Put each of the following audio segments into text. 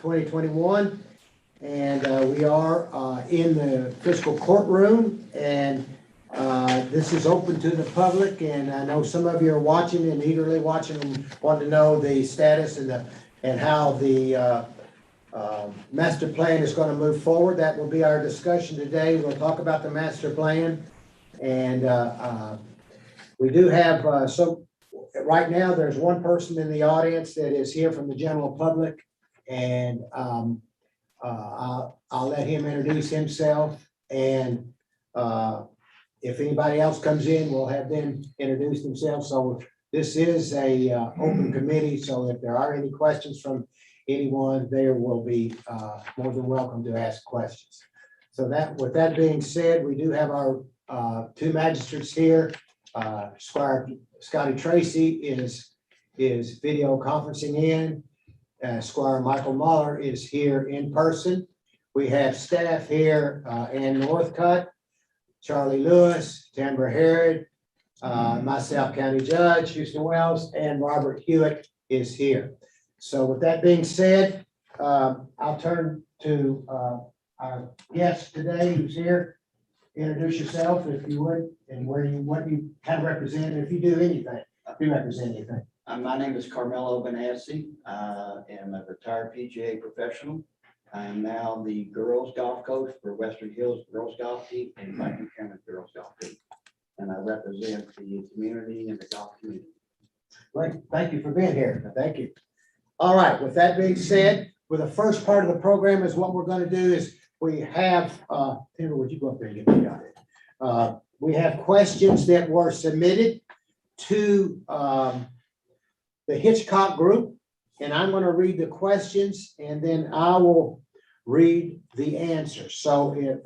2021. And we are in the fiscal courtroom, and this is open to the public. And I know some of you are watching and eagerly watching and want to know the status and how the master plan is going to move forward. That will be our discussion today. We'll talk about the master plan. And we do have, right now there's one person in the audience that is here from the general public. And I'll let him introduce himself. And if anybody else comes in, we'll have them introduce themselves. So this is a open committee. So if there are any questions from anyone, there will be more than welcome to ask questions. So that, with that being said, we do have our two magistrates here. Squire Scotty Tracy is video conferencing in. Squire Michael Muller is here in person. We have staff here, Ann Northcutt, Charlie Lewis, Tambra Herod, myself, County Judge, Houston Wells, and Robert Hewitt is here. So with that being said, I'll turn to our guest today who's here. Introduce yourself if you would, and what you kind of represent, if you do anything, if you represent anything. My name is Carmelo Benassi. I am a retired PGA professional. I am now the girls golf coach for Western Hills Girls Golf Team and Viking County Girls Golf Team. And I represent the community and the golf community. Great, thank you for being here. Thank you. All right, with that being said, with the first part of the program is what we're going to do is we have, Taylor, would you go up there and get me out there? We have questions that were submitted to the Hitchcock group, and I'm going to read the questions and then I will read the answers. So if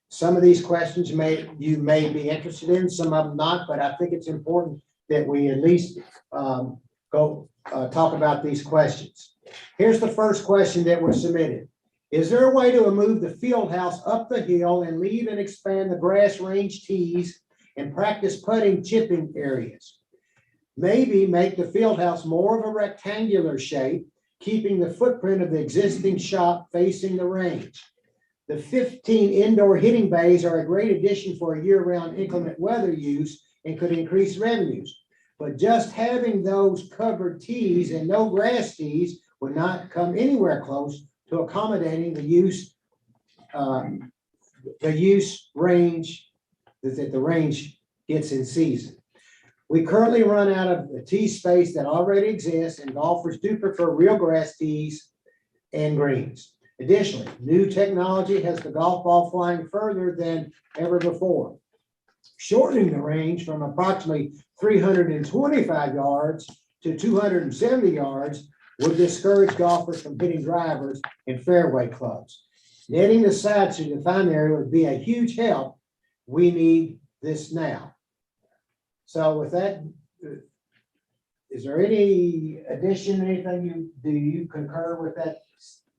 some of these questions you may be interested in, some of them not, but I think it's important that we at least go talk about these questions. Here's the first question that was submitted. Is there a way to move the field house up the hill and leave and expand the grass range tees and practice putting chipping areas? Maybe make the field house more of a rectangular shape, keeping the footprint of the existing shop facing the range. The 15 indoor hitting bays are a great addition for a year-round inclement weather use and could increase revenues. But just having those covered tees and no grass tees would not come anywhere close to accommodating the use range that the range gets in season. We currently run out of the tee space that already exists, and golfers do prefer real grass tees and greens. Additionally, new technology has the golf ball flying further than ever before. Shortening the range from approximately 325 yards to 270 yards would discourage golfers from hitting drivers in fairway clubs. Netting the sides to define the area would be a huge help. We need this now. So with that, is there any addition, anything do you concur with that?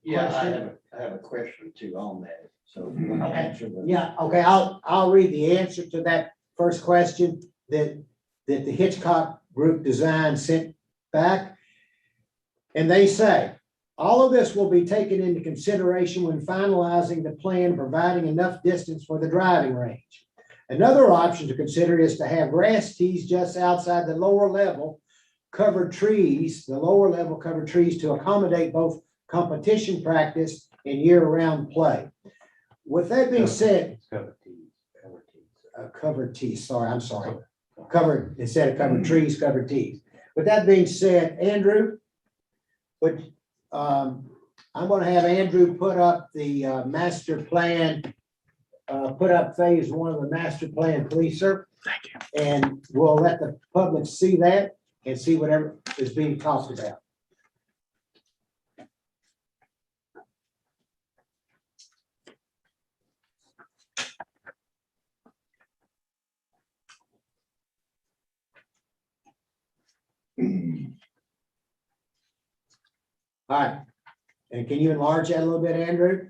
Yeah, I have a question too on that. So answer the. Yeah, okay, I'll read the answer to that first question that the Hitchcock Group Design sent back. And they say, all of this will be taken into consideration when finalizing the plan, providing enough distance for the driving range. Another option to consider is to have grass tees just outside the lower level covered trees, to accommodate both competition practice and year-round play. With that being said, covered tees, sorry, I'm sorry. Covered, instead of covered trees, covered tees. With that being said, Andrew, I'm going to have Andrew put up the master plan, put up phase one of the master plan, please, sir. Thank you. And we'll let the public see that and see whatever is being talked about. All right, and can you enlarge that a little bit, Andrew?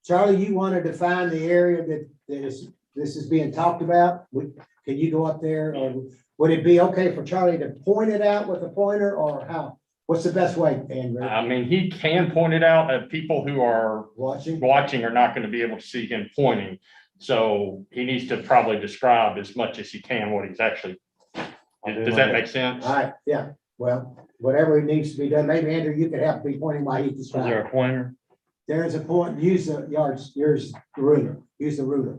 Charlie, you want to define the area that this is being talked about? Can you go up there, or would it be okay for Charlie to point it out with a pointer, or how What's the best way, Andrew? I mean, he can point it out that people who are Watching? watching are not going to be able to see him pointing. So he needs to probably describe as much as he can what he's actually, does that make sense? All right, yeah, well, whatever needs to be done, maybe Andrew, you could help me pointing while he's Is there describing. a pointer? There's a point, use the yards, use the ruler, use the ruler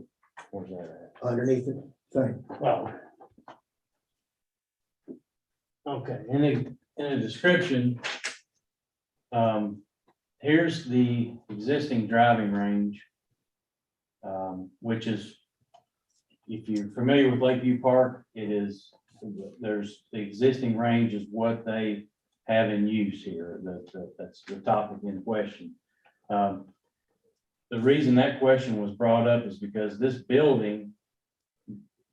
Where's that underneath the thing. Oh. Okay, in the description, here's the existing driving range, which is, if you're familiar with Lakeview Park, there's the existing range is what they have in use here. That's the topic in question. The reason that question was brought up is because this building,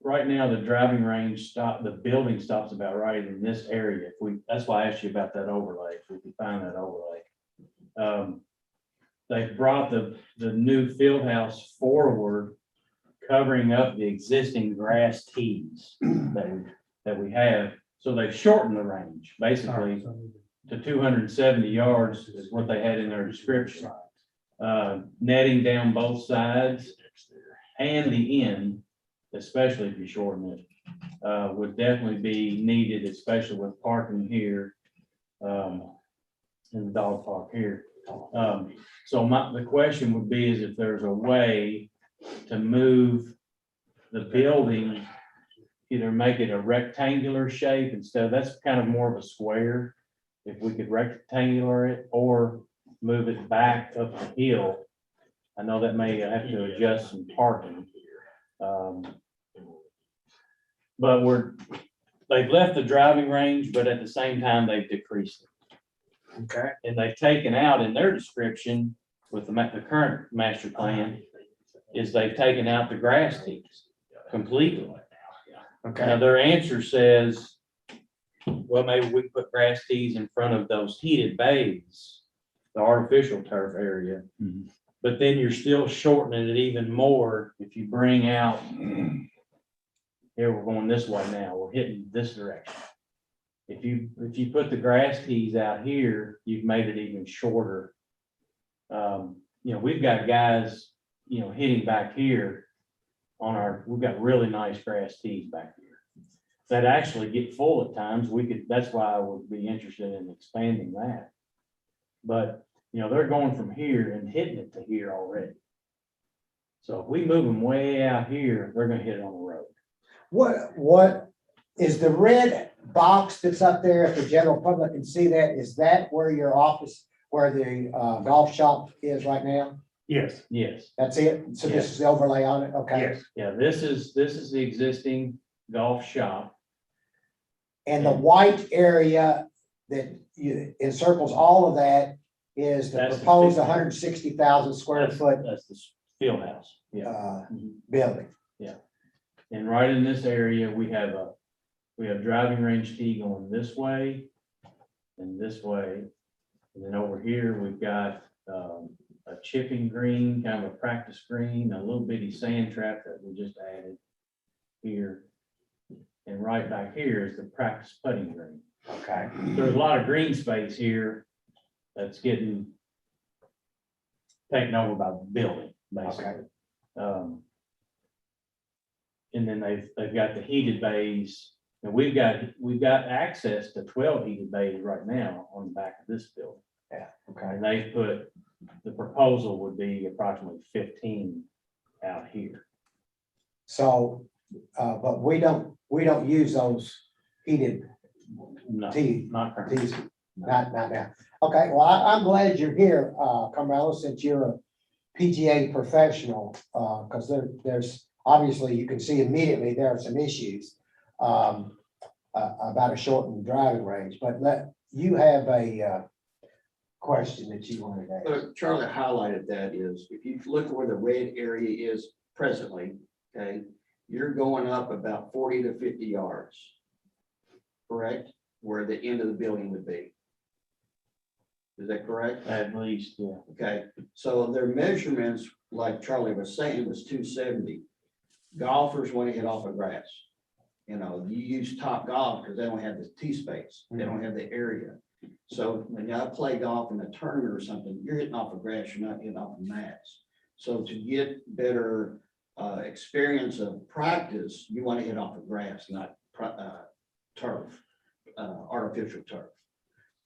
right now, the driving range the building stops about right in this area. That's why I asked you about that overlay, if we could find that overlay. They brought the new field house forward, covering up the existing grass tees that we have. So they've shortened the range, basically, to 270 yards is what they had in their description. Netting down both sides and the end, especially if you shorten it, would definitely be needed, especially with parking here, in the dog park here. So the question would be is if there's a way to move the building, either make it a rectangular shape instead, that's kind of more of a square. If we could rectangular it or move it back up the hill. I know that may have to adjust some parking. But they've left the driving range, but at the same time, they've decreased it. Okay. And they've taken out in their description with the current master plan is they've taken out the grass tees completely. Now, Okay, their answer says, well, maybe we put grass tees in front of those heated bays, the artificial turf area. But then you're still shortening it even more if you bring out, here we're going this way now, we're hitting this direction. If you put the grass tees out here, you've made it even shorter. We've got guys, hitting back here we've got really nice grass tees back here that actually get full at times. That's why I would be interested in expanding that. But, they're going from here and hitting it to here already. So if we move them way out here, they're gonna hit it on the road. what is the red box that's up there, if the general public can see that, is that where your office, where the golf shop is right now? Yes, Yes, That's it? So this is the overlay on it? Okay. yes. yeah, this is the existing golf shop. And the white area that encircles all of that is the That's the proposed 50. 160,000 square foot That's the field house, yeah. building. And right in this area, we have driving range tee going this way and this way. And then over here, we've got a chipping green, kind of a practice green, a little bitty sand trap that we just added here. And right back here is the practice putting green. Okay. There's a lot of green space here that's getting taken over by the building, basically. And then they've got the heated bays, and we've got access to 12 heated bays right now on the back of this building. Yeah, okay. And they put, the proposal would be approximately 15 out here. So, but we don't use those heated No, T- not currently. T's, not now. Okay, well, I'm glad you're here, Carmelo, since you're a PGA professional, because there's, obviously, you can see immediately there are some issues about a shortened driving range, but you have a question that you wanted to ask. Charlie highlighted that is, if you look where the red area is presently, okay, you're going up about 40 to 50 yards. Correct? Where the end of the building would be. Is that correct? At least, yeah. Okay, so their measurements, like Charlie was saying, was 270. Golfers want to hit off of grass. You use Top Golf because they don't have the tee space. They don't have the area. So when I play golf in a tournament or something, you're hitting off of grass, you're not hitting off of mats. So to get better experience of practice, you want to hit off of grass, not turf, artificial turf.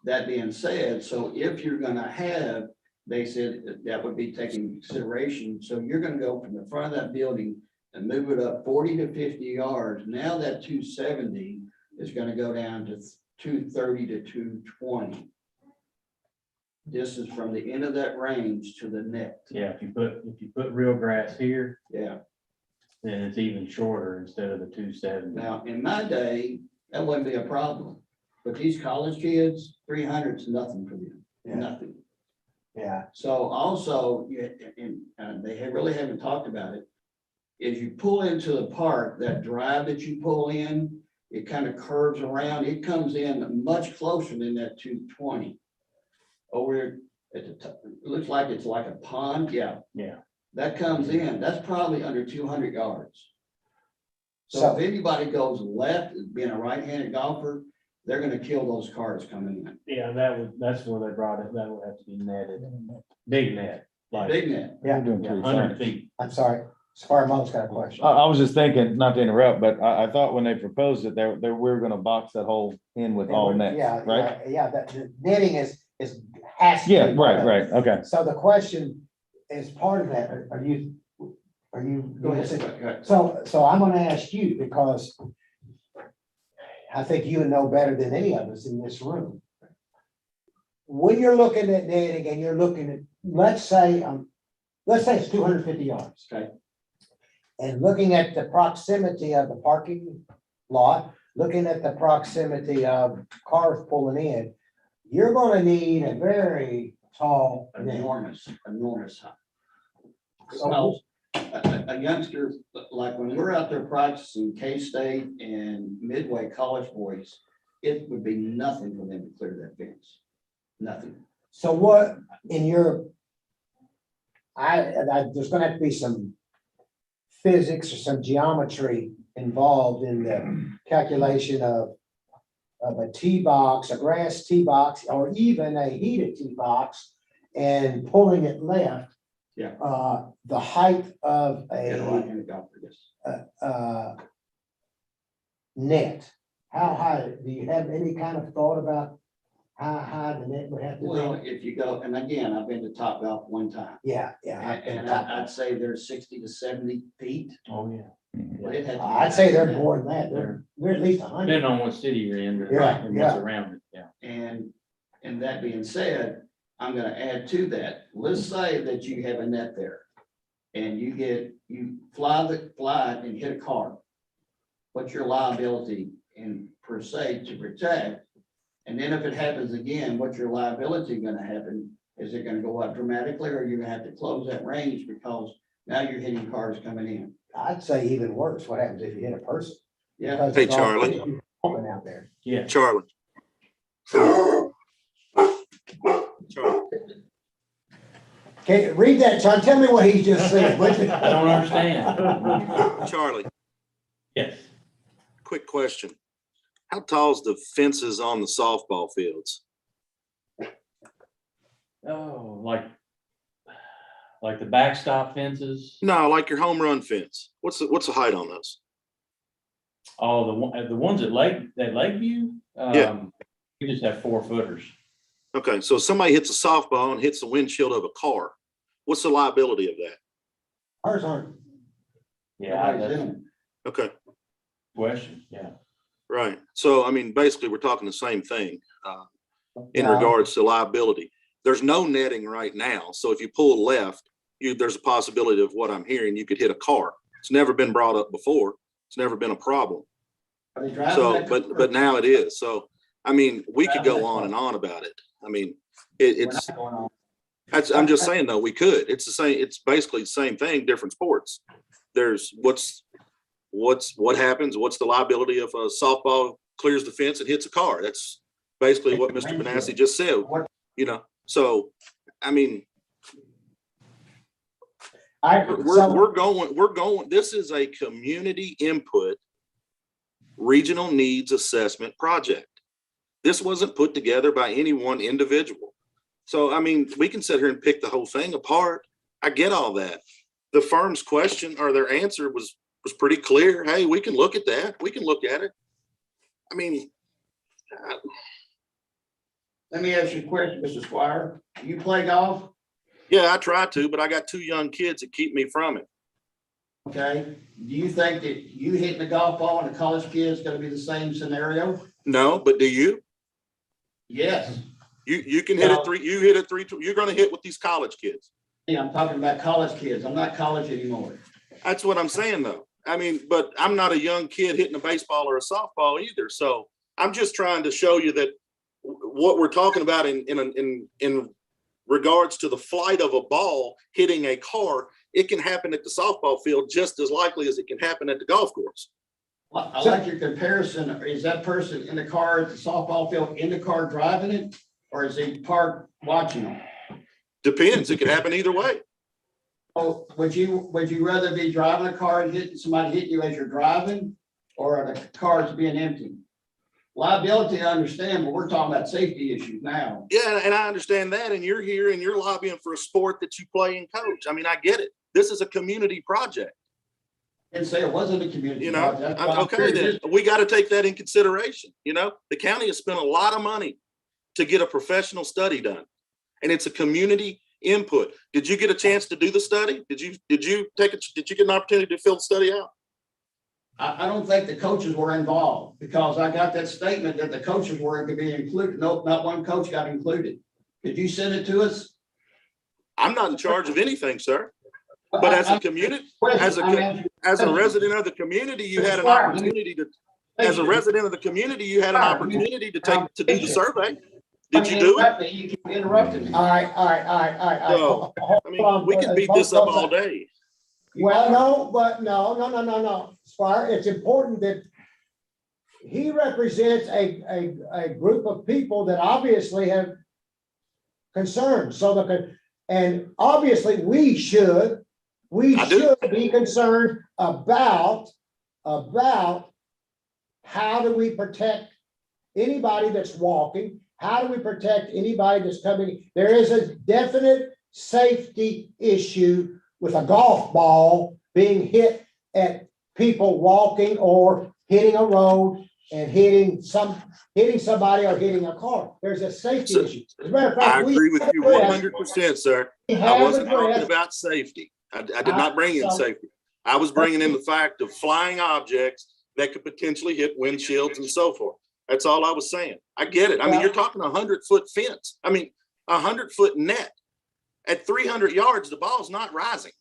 That being said, so if you're gonna have, they said that would be taken into consideration. So you're gonna go from the front of that building and move it up 40 to 50 yards. Now that 270 is gonna go down to 230 to 220. This is from the end of that range to the net. Yeah, if you put real grass here, Yeah. then it's even shorter instead of the 270. Now, in my day, that wouldn't be a problem. But these college kids, 300 is nothing for them, Yeah. nothing. Yeah, So also, and they really haven't talked about it, is you pull into the park, that drive that you pull in, it kind of curves around, it comes in much closer than that 220. Over at the top, it looks like it's like a pond, yeah. Yeah. That comes in, that's probably under 200 yards. So So- if anybody goes left, being a right-handed golfer, they're gonna kill those cars coming in. Yeah, that's where they brought it, that would have to be netted, big net, like Big net. yeah. 100 feet. I'm sorry, Sparmo's got a question. I was just thinking, not to interrupt, but I thought when they proposed it, we were gonna box that whole in with all nets, Yeah, right? yeah, the netting has to be Yeah, part of it. right, okay. So the question is part of that, are you? Go ahead. So I'm gonna ask you, because I think you would know better than any of us in this room. When you're looking at netting and you're looking at, let's say it's 250 yards. Okay. And looking at the proximity of the parking lot, looking at the proximity of cars pulling in, you're gonna need a very tall net. Enormous. So- A youngster, like when we're out there practicing K-State and Midway college boys, it would be nothing for them to clear that fence. Nothing. So what in your, there's gonna have to be some physics or some geometry involved in the calculation of a tee box, a grass tee box, or even a heated tee box, and pulling it left. Yeah. The height of Get a a right-handed golfer, yes. net. How high, do you have any kind of thought about how high the net would have to Well, be? if you go, and again, I've been to Top Golf one time, Yeah. and I'd say they're 60 to 70 feet. Oh, yeah. But it had to be I'd say they're higher than more than that. They're at least 100. Depending on what city you're in Yeah, and yeah. what's around it, yeah. And that being said, I'm gonna add to that. Let's say that you have a net there. And you fly it and hit a car. What's your liability in per se to protect? And then if it happens again, what's your liability gonna happen? Is it gonna go up dramatically, or you're gonna have to close that range because now you're hitting cars coming in? I'd say even worse, what happens if you hit a person? Yeah, Because Hey, it's all Charlie. people walking out there. Yeah. Charlie. Charlie, Okay, read that, John, tell me what he just said. would you? I don't understand. Charlie, Yes. quick question. How tall's the fences on the softball fields? Oh, like the backstop fences. No, like your home run fence. What's the height on those? Oh, the ones at Lakeview. Yeah. We just have 4-footers. Okay, so somebody hits a softball and hits the windshield of a car. What's the liability of that? Ours aren't. Yeah, nobody's that's in a them. Okay, question, yeah. right. So, I mean, basically, we're talking the same thing in Yeah. regards to liability. There's no netting right now. So if you pull left, there's a possibility of what I'm hearing, you could hit a car. It's never been brought up before. It's never been a problem. Are they driving So, that car? but now it is. So, I mean, we could Driving go that on car. and on about it. I mean, We're it's, not going on. I'm just saying though, we could. It's the same, it's basically the same thing, different sports. There's what happens, what's the liability if a softball clears the fence and hits a car? That's basically what Mr. Benassi just said, you know? So, I mean, we're going, this is a community input regional needs assessment project. This wasn't put together by any one individual. So, I mean, we can sit here and pick the whole thing apart. I get all that. The firm's question or their answer was pretty clear. Hey, we can look at that. We can look at it. I mean, Let me ask you a question, Mr. Squire. You play golf? yeah, I try to, but I got 2 young kids that keep me from it. Okay. Do you think that you hitting the golf ball and a college kid is gonna be the same scenario? No, but do you? Yes. You can hit it you hit it 3, you're gonna hit with these college kids. Yeah, I'm talking about college kids. I'm not college anymore. That's what I'm saying though. I mean, but I'm not a young kid hitting a baseball or a softball either. So I'm just trying to show you that what we're talking about in regards to the flight of a ball hitting a car, it can happen at the softball field just as likely as it can happen at the golf course. I like your comparison. Is that person in the car at the softball field in the car driving it? Or is he parked watching them? Depends. It could happen either way. Oh, would you rather be driving a car and hitting somebody hitting you as you're driving? Or the car's being empty? Liability, I understand, but we're talking about safety issues now. Yeah, and I understand that. And you're here and you're lobbying for a sport that you play and coach. I mean, I get it. This is a community project. And say it wasn't a community. You know, project. That's why I'm okay, curious. then we got to take that in consideration. You know, the county has spent a lot of money to get a professional study done, and it's a community input. Did you get a chance to do the study? Did you get an opportunity to fill the study out? I don't think the coaches were involved because I got that statement that the coaches weren't going to be included. Nope, not one coach got included. Did you send it to us? I'm not in charge of anything, sir. But as a community, as a resident of the community, you had an opportunity to, as a resident of the community, you had an opportunity to do the survey. Did you do it? You keep interrupting me. All right. So, I mean, we can beat this up all day. Well, no, but no. Squire, it's important that he represents a group of people that obviously have concerns. So and obviously we should be concerned about how do we protect anybody that's walking? How do we protect anybody that's coming? There is a definite safety issue with a golf ball being hit at people walking or hitting a road and hitting somebody or hitting a car. There's a safety issue. As a matter of fact, I agree with you 100%, sir. I wasn't talking about safety. I did not bring in safety. I was bringing in the fact of flying objects that could potentially hit windshields and so forth. That's all I was saying. I get it. I mean, you're talking 100-foot fence. I mean, 100-foot net. At 300 yards, the ball's not rising.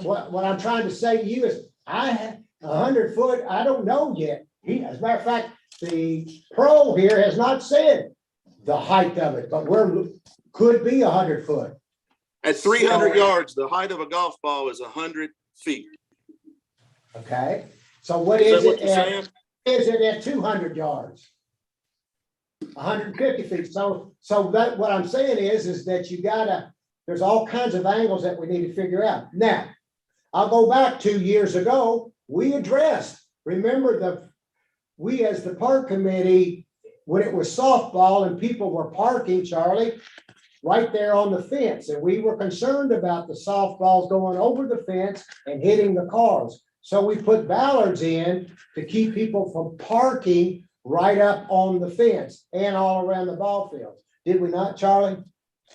What I'm trying to say to you is, 100 foot, I don't know yet. As a matter of fact, the pro here has not said the height of it, but could be 100 foot. At 300 yards, the height of a golf ball is 100 feet. Okay, so what Is is that what it you're at, saying? is it at 200 yards? 150 feet. So that what I'm saying is that there's all kinds of angles that we need to figure out. Now, I'll go back 2 years ago, we addressed, remember we as the park committee, when it was softball and people were parking, Charlie, right there on the fence. And we were concerned about the softballs going over the fence and hitting the cars. So we put bollards in to keep people from parking right up on the fence and all around the ball fields. Did we not, Charlie?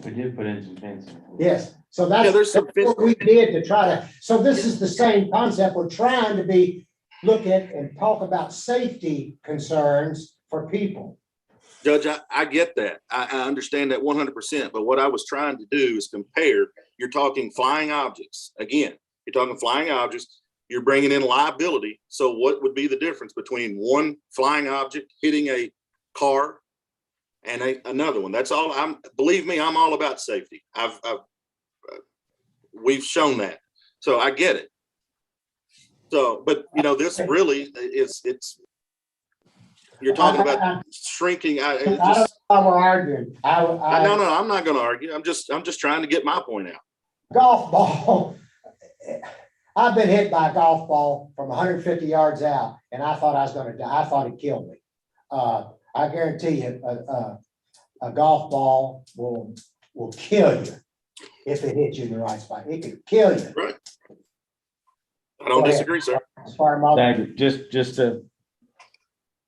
We did put in some fencing. Yes. So Yeah, there's some that's what we did to try to, so this is the same concept. We're trying to look at and talk about safety concerns for people. Judge, I get that. I understand that 100%. But what I was trying to do is compare. You're talking flying objects. Again, you're talking flying objects. You're bringing in liability. So what would be the difference between one flying object hitting a car and another one? That's all. Believe me, I'm all about safety. We've shown that. So I get it. So, but this really it's. You're talking about shrinking. I don't know how we're arguing. No, I'm not going to argue. I'm just trying to get my point out. Golf ball. I've been hit by a golf ball from 150 yards out, and I thought I was going to die. I thought it killed me. I guarantee you, a golf ball will kill you if it hits you in the right spot. It could kill you. I don't disagree, sir. Thank you. Just to,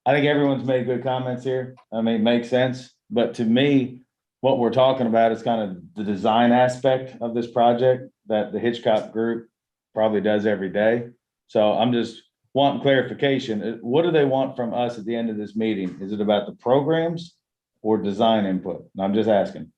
I think everyone's made good comments here. I mean, it makes sense, but to me, what we're talking about is kind of the design aspect of this project that the Hitchcock Group probably does every day. So I'm just wanting clarification. What do they want from us at the end of this meeting? Is it about the programs or design input? And I'm just asking.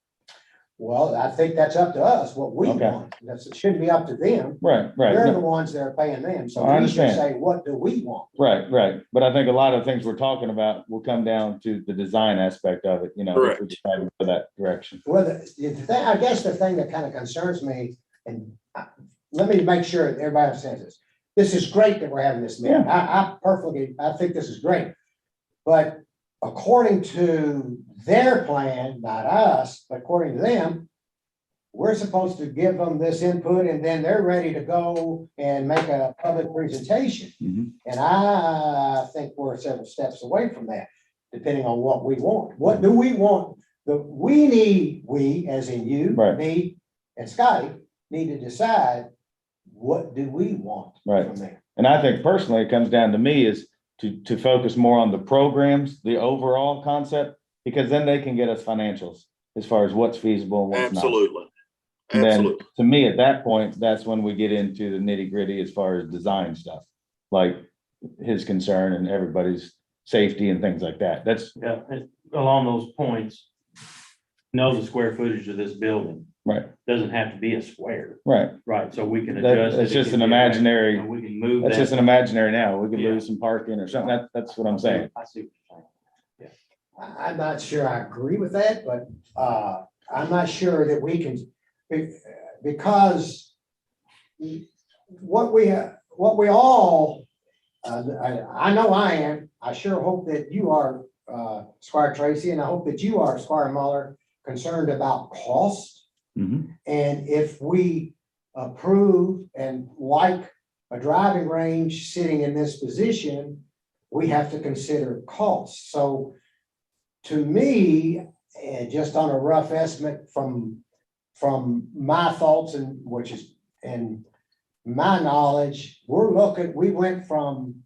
Well, I think that's up to us, what we Okay. want. It shouldn't be up to them. Right. They're the No, ones that are paying them. So I we should understand. say, what do we want? Right. But I think a lot of things we're talking about will come down to the design aspect of it, if we Correct. decide to go that direction. Well, I guess the thing that kind of concerns me, and let me make sure that everybody understands this. This is great that we're having this meeting. I think this is great. But according to their plan, not us, but according to them, we're supposed to give them this input and then they're ready to go and make a public presentation. Mhm. And I think we're several steps away from that, depending on what we want. What do we want? We, as in you, Right. me, and Scotty, need to decide, what do we want Right. from there? And I think personally, it comes down to me is to focus more on the programs, the overall concept, because then they can get us financials as far as what's feasible and what's not. Absolutely. And then, Absolutely. to me, at that point, that's when we get into the nitty gritty as far as design stuff, like his concern and everybody's safety and things like that. That's Yeah, and along those points, know the square footage of this building. right, Doesn't have to be a square, right. right? So we can That- adjust. that's it. just It an can be erect, imaginary- and we can move That's that. just an imaginary now. We could Yeah. lose some parking or something. That's what I'm saying. I see what you're saying. I'm not sure I agree with that, but I'm not sure that we can, because what we all, I know I am, I sure hope that you are, Squire Tracy, and I hope that you are, Squire Muller, concerned about cost. Mhm. And if we approve and like a driving range sitting in this position, we have to consider costs. So to me, just on a rough estimate from my thoughts and my knowledge, we went from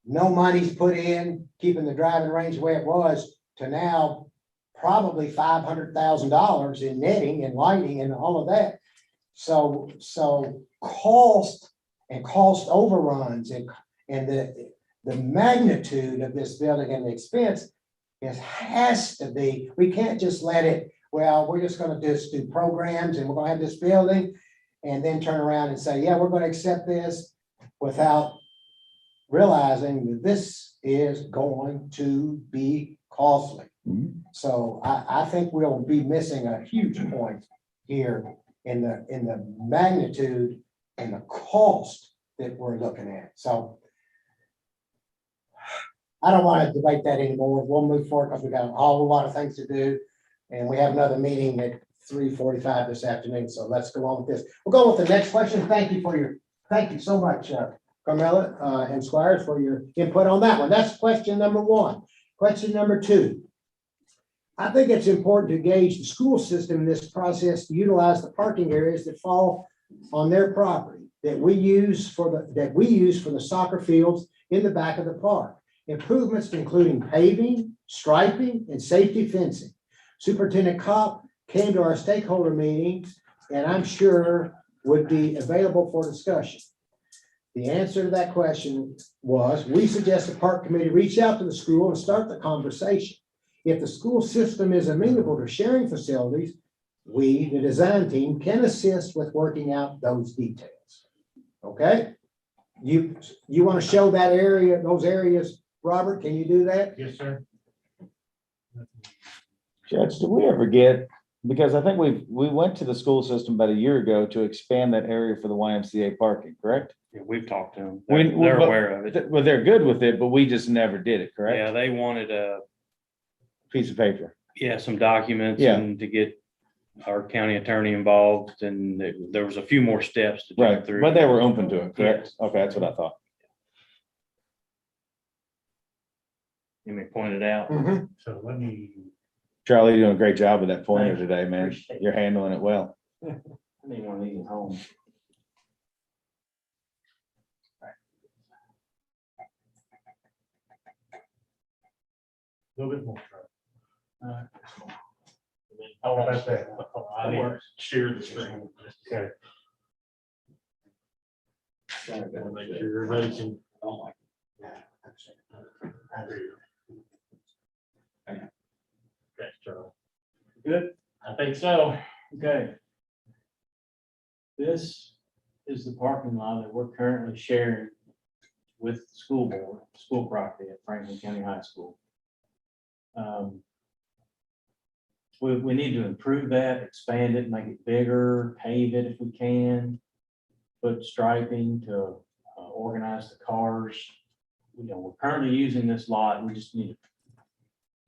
no money's put in, keeping the driving range the way it was, to now probably $500,000 in netting and lighting and all of that. So cost and cost overruns and the magnitude of this building and the expense, it has to be, we can't just let it, well, we're just gonna just do programs and we're gonna have this building and then turn around and say, yeah, we're gonna accept this without realizing that this is going to be costly. Mhm. So I think we'll be missing a huge point here in the magnitude and the cost that we're looking at. So I don't want to debate that anymore. We'll move forward because we got a whole lot of things to do. And we have another meeting at 3:45 this afternoon. So let's go on with this. We'll go with the next question. Thank you so much, Carmella and Squires, for your input on that one. That's question number one. Question number two. I think it's important to engage the school system in this process to utilize the parking areas that fall on their property that we use for the soccer fields in the back of the park. Improvements including paving, striping, and safety fencing. Superintendent Kopp came to our stakeholder meetings and I'm sure would be available for discussion. The answer to that question was, we suggest the park committee reach out to the school and start the conversation. If the school system is amenable to sharing facilities, we, the design team, can assist with working out those details. Okay? You want to show that area, those areas, Robert, can you do that? Yes, sir. Judge, did we ever get, because I think we went to the school system about a year ago to expand that area for the YMCA parking, correct? Yeah, we've talked to them. We- They're but- aware of it. Well, they're good with it, but we just never did it, correct? Yeah, they wanted Piece of paper. some documents Yeah. and to get our county attorney involved, and there was a few more steps to jump Right, through. but they were open to it, correct? Okay, that's what I thought. You may point it out. Mhm. So let me. Charlie, you're doing a great job with that pointer Thank you. today, man. Appreciate it. You're handling it well. I need one of these at home. A little bit more. How about that? I need to share the screen. Okay. Make sure everybody can. Oh, my. Okay, Charlie. Good? I think so. Okay. This is the parking lot that we're currently sharing with the school board, school property at Franklin County High School. We need to improve that, expand it, make it bigger, pave it if we can, put striping to organize the cars. You know, we're currently using this lot, we just need to,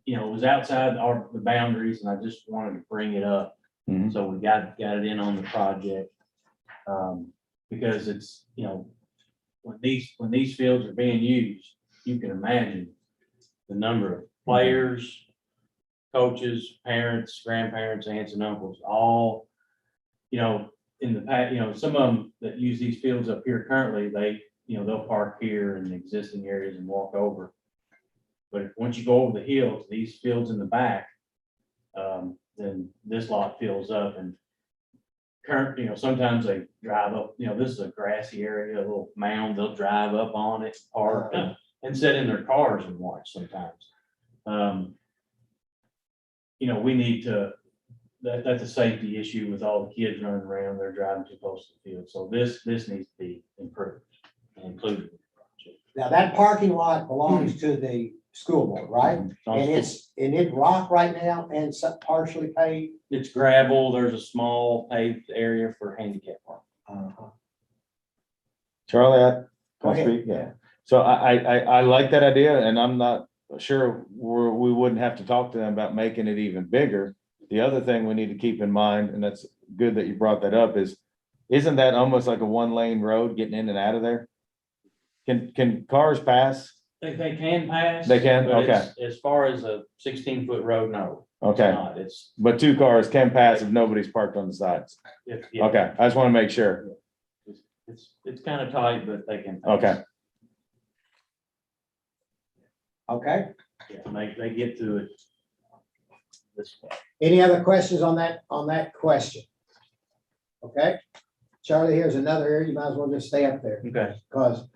you know, it was outside the boundaries, and I just wanted to bring it up. Mhm. So we got it in on the project. Because it's, you know, when these fields are being used, you can imagine the number of players, coaches, parents, grandparents, aunts and uncles, all, you know, in the past, you know, some of them that use these fields up here currently, they'll park here in the existing areas and walk over. But once you go over the hill to these fields in the back, then this lot fills up, and you know, sometimes they drive up, you know, this is a grassy area, a little mound, they'll drive up on it, park and sit in their cars and watch sometimes. You know, we need to, that's a safety issue with all the kids running around, they're driving too close to the field. So this needs to be improved and included in the project. Now, that parking lot belongs to the school board, right? And it's rock right now and partially paved. It's gravel, there's a small paved area for handicap parking. Charlie, Go ahead. speak? Yeah. So I like that idea, and I'm not sure we wouldn't have to talk to them about making it even bigger. The other thing we need to keep in mind, and that's good that you brought that up, isn't that almost like a 1-lane road getting in and out of there? Can cars pass? They can pass. They can? but Okay. As far as a 16-foot road, no. It's Okay, not. It's, but 2 cars can pass if nobody's parked on the sides. yeah, Okay, I just want to make sure. it's kind of tight, but they can. pass. Okay. Okay, Yeah, they get to it this way. any other questions on that question? Okay, Charlie, here's another area, you might as well just stay up there, Okay. because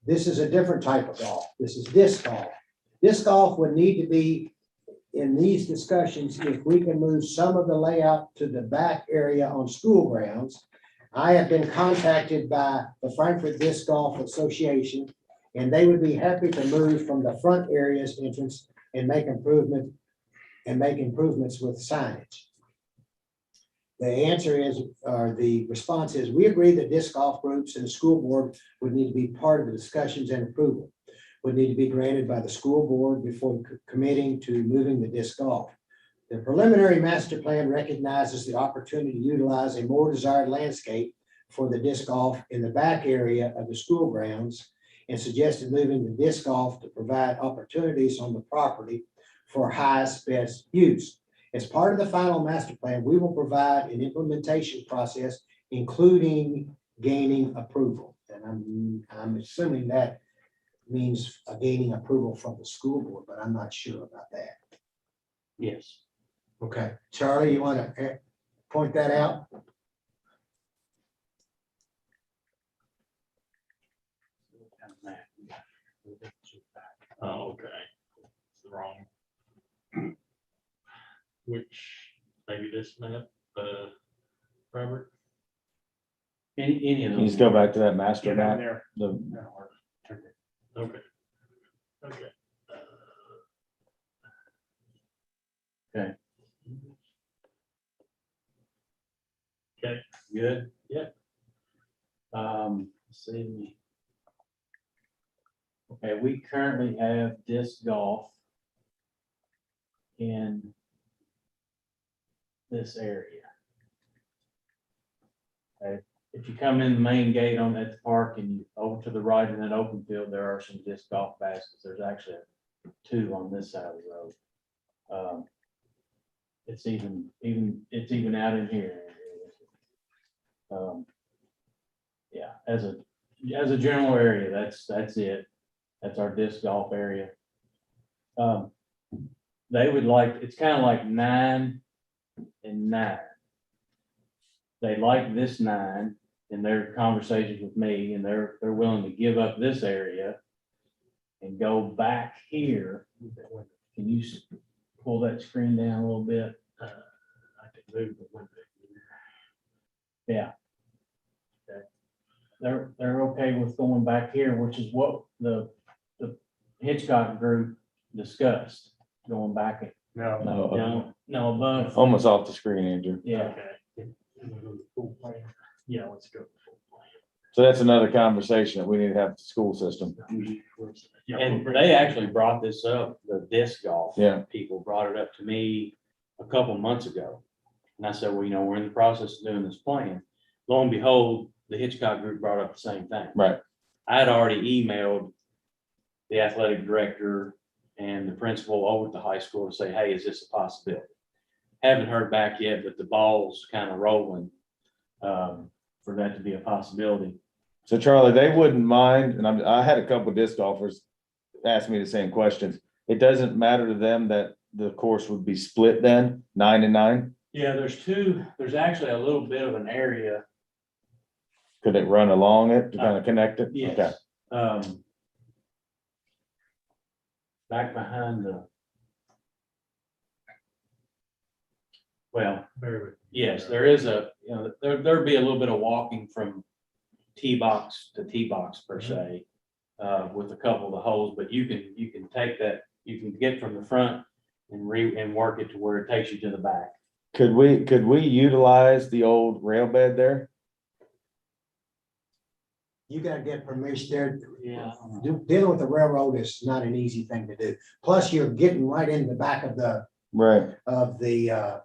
this is a different type of golf. This is disc golf. Disc golf would need to be in these discussions if we can move some of the layout to the back area on school grounds. I have been contacted by the Frankfurt Disc Golf Association, and they would be happy to move from the front areas entrance and make improvements with signage. The answer is, or the response is, we agree that disc golf groups and the school board would need to be part of the discussions, and approval would need to be granted by the school board before committing to moving the disc golf. The preliminary master plan recognizes the opportunity to utilize a more desired landscape for the disc golf in the back area of the school grounds, and suggested moving the disc golf to provide opportunities on the property for highest best use. As part of the final master plan, we will provide an implementation process, including gaining approval. And I'm assuming that means gaining approval from the school board, but I'm not sure about that. Yes. Okay, Charlie, you want to point that out? Oh, okay. It's the wrong. Which, maybe this map, Robert? Any of Can you those. just go back to that master map? there. The, Okay. Okay. Okay. Okay. Good. Yep. Let's see. Okay, we currently have disc golf in this area. Okay, if you come in the main gate on at the park and you over to the right in that open field, there are some disc golf baskets. There's actually 2 on this side of the road. It's even out in here. Yeah, as a general area, that's it. That's our disc golf area. They would like, it's kind of like 9 and 9. They like this 9 in their conversations with me, and they're willing to give up this area and go back here. Can you pull that screen down a little bit? I can move the window. Yeah. They're okay with going back here, which is what the Hitchcock group discussed, going back. No, above. Almost off the screen, Andrew. Yeah. Yeah, let's go. So that's another conversation that we need to have with the school system. And they actually brought this up, the disc golf. Yeah. People brought it up to me a couple months ago. And I said, well, we're in the process of doing this plan. Lo and behold, the Hitchcock group brought up the same thing. Right. I had already emailed the athletic director and the principal over at the high school to say, hey, is this a possibility? Haven't heard back yet, but the ball's kind of rolling for that to be a possibility. So Charlie, they wouldn't mind, and I had a couple of disc golfers ask me the same questions. It doesn't matter to them that the course would be split then, 9 and 9? Yeah, there's actually a little bit of an area. Could it run along it to kind of connect it? Okay. Yes. Back behind yes, there is there'd be a little bit of walking from tee box to tee box per se, with a couple of the holes, but you can take that, you can get from the front and work it to where it takes you to the back. Could we utilize the old rail bed there? You gotta get permission there. Yeah. Dealing with the railroad is not an easy thing to do. Plus, you're getting right in the back of the Right.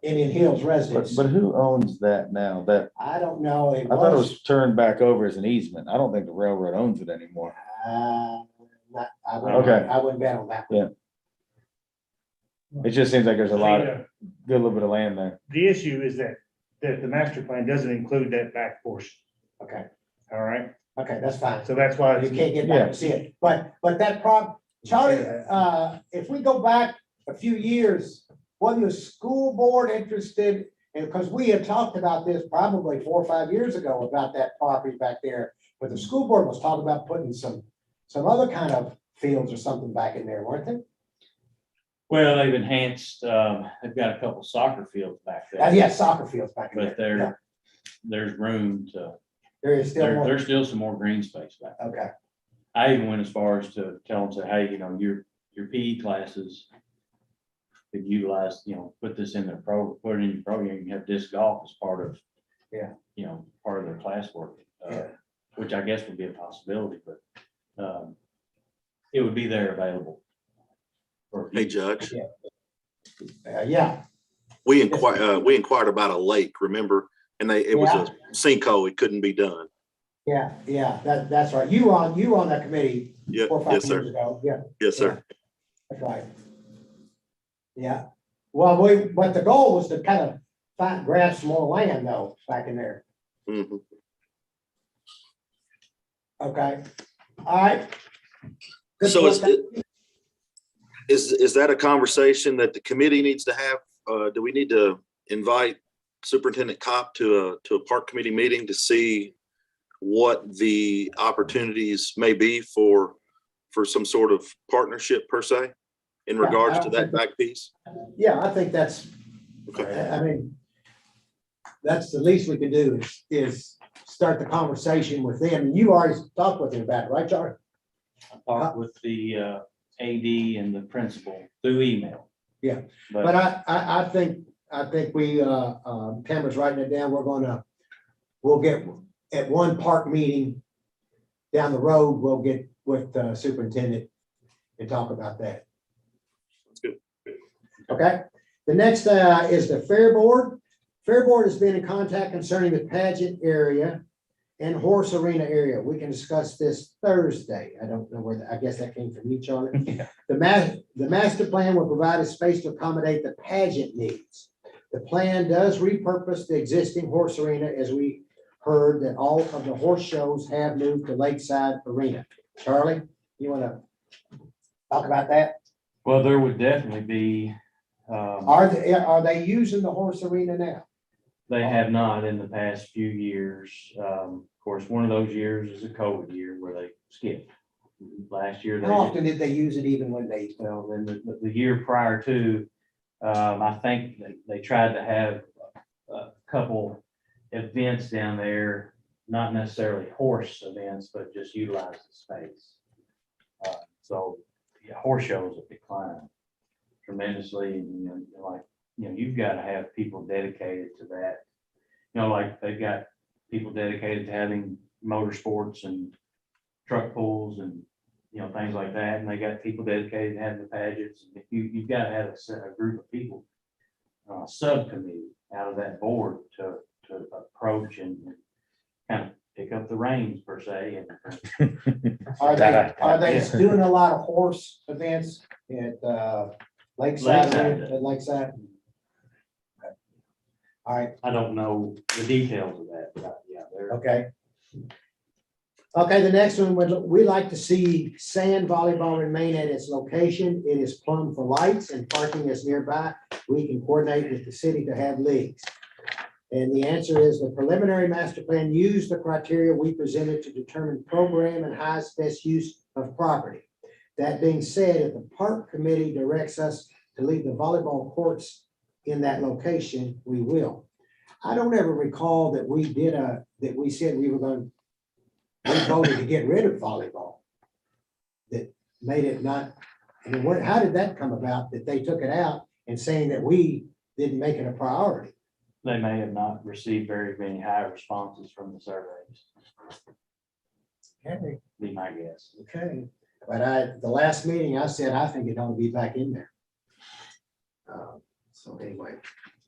Indian Hills residence. But who owns that now? That, I don't know. I thought it was turned back over as an easement. I don't think the railroad owns it anymore. I Okay. wouldn't bet on that. Yeah. It just seems like there's a lot of, good little bit of land there. The issue is that the master plan doesn't include that back portion, Okay, all right? okay, that's fine. So that's why, You can't get back to see it, but that Charlie, if we go back a few years, wasn't the school board interested? And because we had talked about this probably 4 or 5 years ago about that property back there, but the school board was talking about putting some other kind of fields or something back in there, weren't they? Well, they've enhanced, they've got a couple soccer fields back there. Yeah, soccer fields back in But there. Yeah. there's room to, There is still more. there's still some more green space back there. Okay, I even went as far as to tell them, say, hey, your PE classes could utilize, put this in their put it in your program, you can have disc golf as part of, part of their classwork. Yeah. Which I guess would be a possibility, but it would be there available. Hey, Judge, yeah, we inquired about a lake, remember? And it was a sinkhole. It couldn't be done. yeah, that's right. You were on that committee Yeah, 4 or 5 yes, years sir. ago. Yeah, Yes, sir. that's right. Yeah, well, but the goal was to kind of grab some more land though, back in there. Mhm. Okay, all right. Good So work. is that a conversation that the committee needs to have? Do we need to invite Superintendent Kopp to a park committee meeting to see what the opportunities may be for some sort of partnership per se in regards to that back piece? Yeah, I think that's, Okay. I mean, that's the least we can do is start the conversation with them. You already talked with him about it, right, Charlie? I talked with the AD and the principal through email. Yeah, But But I think we, Tamara's writing it down, we'll get at one park meeting down the road, we'll get with the superintendent and talk about that. That's good. Okay, the next is the Fair Board. Fair Board has been in contact concerning the pageant area. and horse arena area. We can discuss this Thursday. I don't know where, I guess that came from you, Charlie. Yeah. The master plan will provide a space to accommodate the pageant needs. The plan does repurpose the existing horse arena, as we heard that all of the horse shows have moved to Lakeside Arena. Charlie, you want to talk about that? Well, there would definitely be, Are they using the horse arena now? they have not in the past few years. Of course, one of those years is a COVID year where they skipped. Last year, they How often did they use it even when they? well, then the year prior to, I think they tried to have a couple events down there, not necessarily horse events, but just utilize the space. So yeah, horse shows have declined tremendously, and you've got to have people dedicated to that. Like they've got people dedicated to having motorsports and truck pulls and things like that, and they got people dedicated to having the pageants. You've got to have a group of people, subcommittee out of that board to approach and kind of pick up the reins per se. And Are they doing a lot of horse events at Lakeside? At Lakeside? All right, I don't know the details of that, but yeah, they're. okay. Okay, the next one, we like to see sand volleyball remain at its location. It is plumbed for lights and parking is nearby. We can coordinate with the city to have leagues. And the answer is the preliminary master plan used the criteria we presented to determine program and highest best use of property. That being said, if the park committee directs us to leave the volleyball courts in that location, we will. I don't ever recall that we said we voted to get rid of volleyball. That made it not, how did that come about, that they took it out and saying that we didn't make it a priority? They may have not received very many high responses from the surveys, Okay, be my guess. okay. But the last meeting, I said, I think it ought to be back in there. So anyway,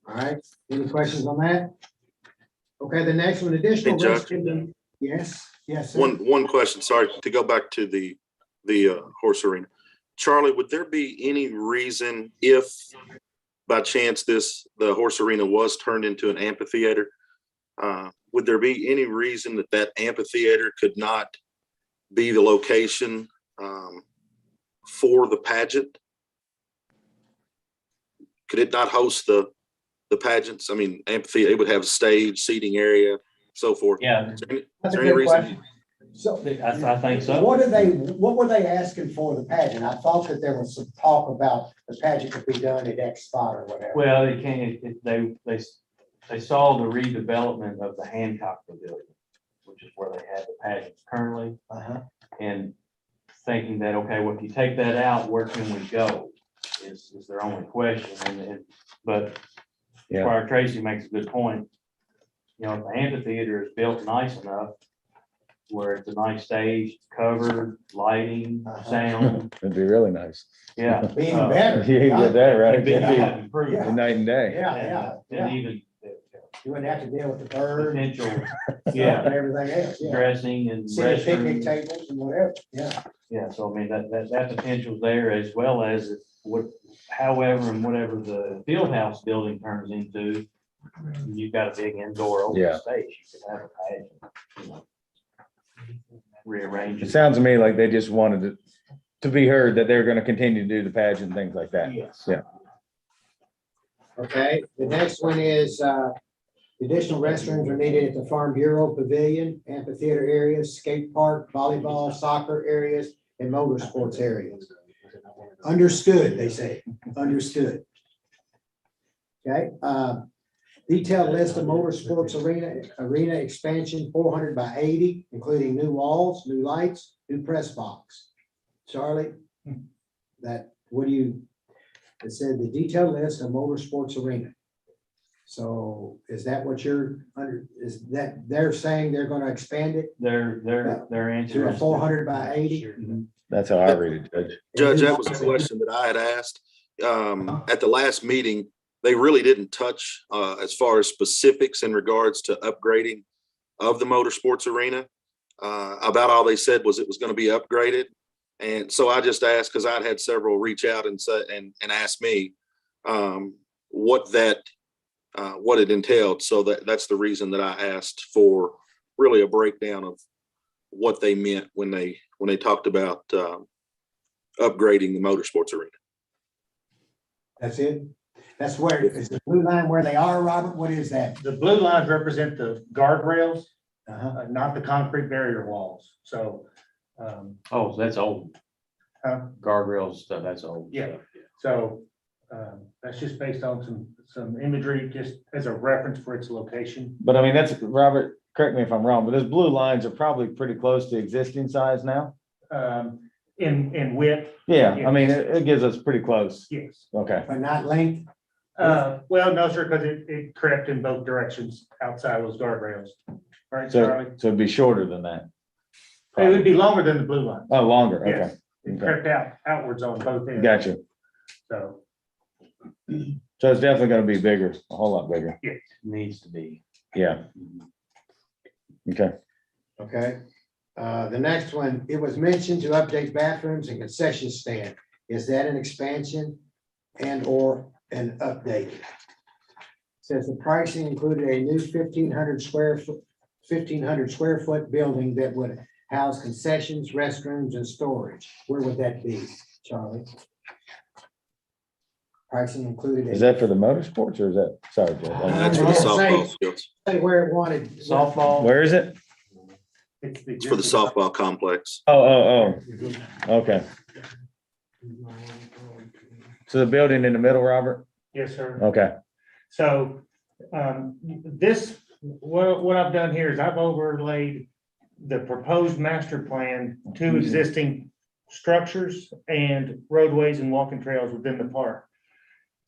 all right, any questions on that? Okay, the next one, additional. Hey, Judge. restroom- Yes, yes. sir. One question, sorry, to go back to the horse arena. Charlie, would there be any reason if by chance the horse arena was turned into an amphitheater? Would there be any reason that amphitheater could not be the location for the pageant? Could it not host the pageants? I mean, amphitheater, it would have a stage, seating area, so forth. Yeah, Is there That's a any good reason? question. So I think so. what were they asking for the pageant? I thought that there was some talk about the pageant could be done at X spot or whatever. Well, it can't, they saw the redevelopment of the Hancock Pavilion, which is where they have the pageants currently, Uh-huh. and thinking that, okay, well, if you take that out, where can we go? Is their only question, but Yeah. Squire Tracy makes a good point. If the amphitheater is built nice enough, where it's a nice stage, covered, lighting, sound, It'd be really nice. yeah. Be even better. Yeah, you get that right. It'd be It'd a improvement. be night and day. Yeah, And yeah. even You wouldn't have to deal with the bird. potential, And yeah, everything else, yeah. dressing and See the picnic restrooms. tables and whatever, yeah. Yeah, so I mean, that potential's there, as well as however and whatever the field house building turns into, you've got a big indoor open Yeah. space. You could have a pageant, rearrange. It sounds to me like they just wanted to be heard that they're gonna continue to do the pageant, things like that. Yes. Yeah. Okay, the next one is, additional restrooms are needed at the Farm Bureau Pavilion, amphitheater areas, skate park, volleyball, soccer areas, and motorsports areas. Understood, they say, understood. Okay, detailed list of motorsports arena expansion, 400 by 80, including new walls, new lights, new press box. Charlie, it said the detailed list of motorsports arena. So is that what is that they're saying they're gonna expand it Their answer to a is. 400 by 80? Mhm. That's how I read it, Judge. Judge, that was a question that I had asked. At the last meeting, they really didn't touch as far as specifics in regards to upgrading of the motorsports arena. About all they said was it was going to be upgraded. And so I just asked, because I'd had several reach out and say, and ask me what it entailed. So that's the reason that I asked for really a breakdown of what they meant when they talked about upgrading the motorsports arena. That's it? That's where, is the blue line where they are, Robert? What is that? The blue lines represent the guardrails, Uh-huh. not the concrete barrier walls. So, Oh, so that's old. Guardrails stuff, that's old. Yeah. stuff, so that's just based on some imagery, just as a reference for its location. But I mean, that's, Robert, correct me if I'm wrong, but those blue lines are probably pretty close to existing size now. In width, Yeah, I mean, it gives us pretty close. yes. Okay, But not length? Well, no, sir, because it crept in both directions outside those guardrails. Right, so, Charlie? so it'd be shorter than that. It would be longer than the blue line. Oh, longer, okay, Yes, it okay. crept outwards on both ends. Gotcha. So, So it's definitely gonna be bigger, a whole lot bigger. Needs to be. Yeah. Okay, Okay. The next one, it was mentioned to update bathrooms and concession stand. Is that an expansion and or an update? Says the pricing included a new 1,500 square foot building that would house concessions, restrooms, and storage. Where would that be, Charlie? Pricing included. is that for the motorsports or is that, sorry, Joe. That's for the softball fields. Say where it wanted. softball. Where is it? It's for the softball complex. Oh, okay. So the building in the middle, Robert? Yes, sir. Okay, So, what I've done here is I've overlaid the proposed master plan to existing structures and roadways and walking trails within the park.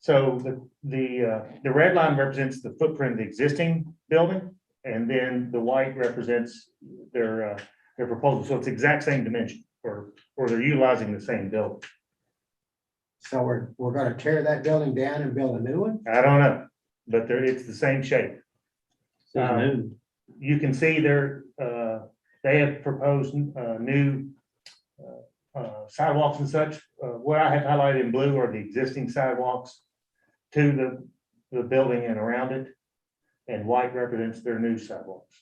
So the red line represents the footprint of the existing building, and then the white represents their proposal. So it's exact same dimension, or they're utilizing the same building. So we're gonna tear that building down and build a new one? I don't know, but it's the same shape. Says new. You can see they have proposed new sidewalks and such. What I have highlighted in blue are the existing sidewalks to the building and around it, and white represents their new sidewalks.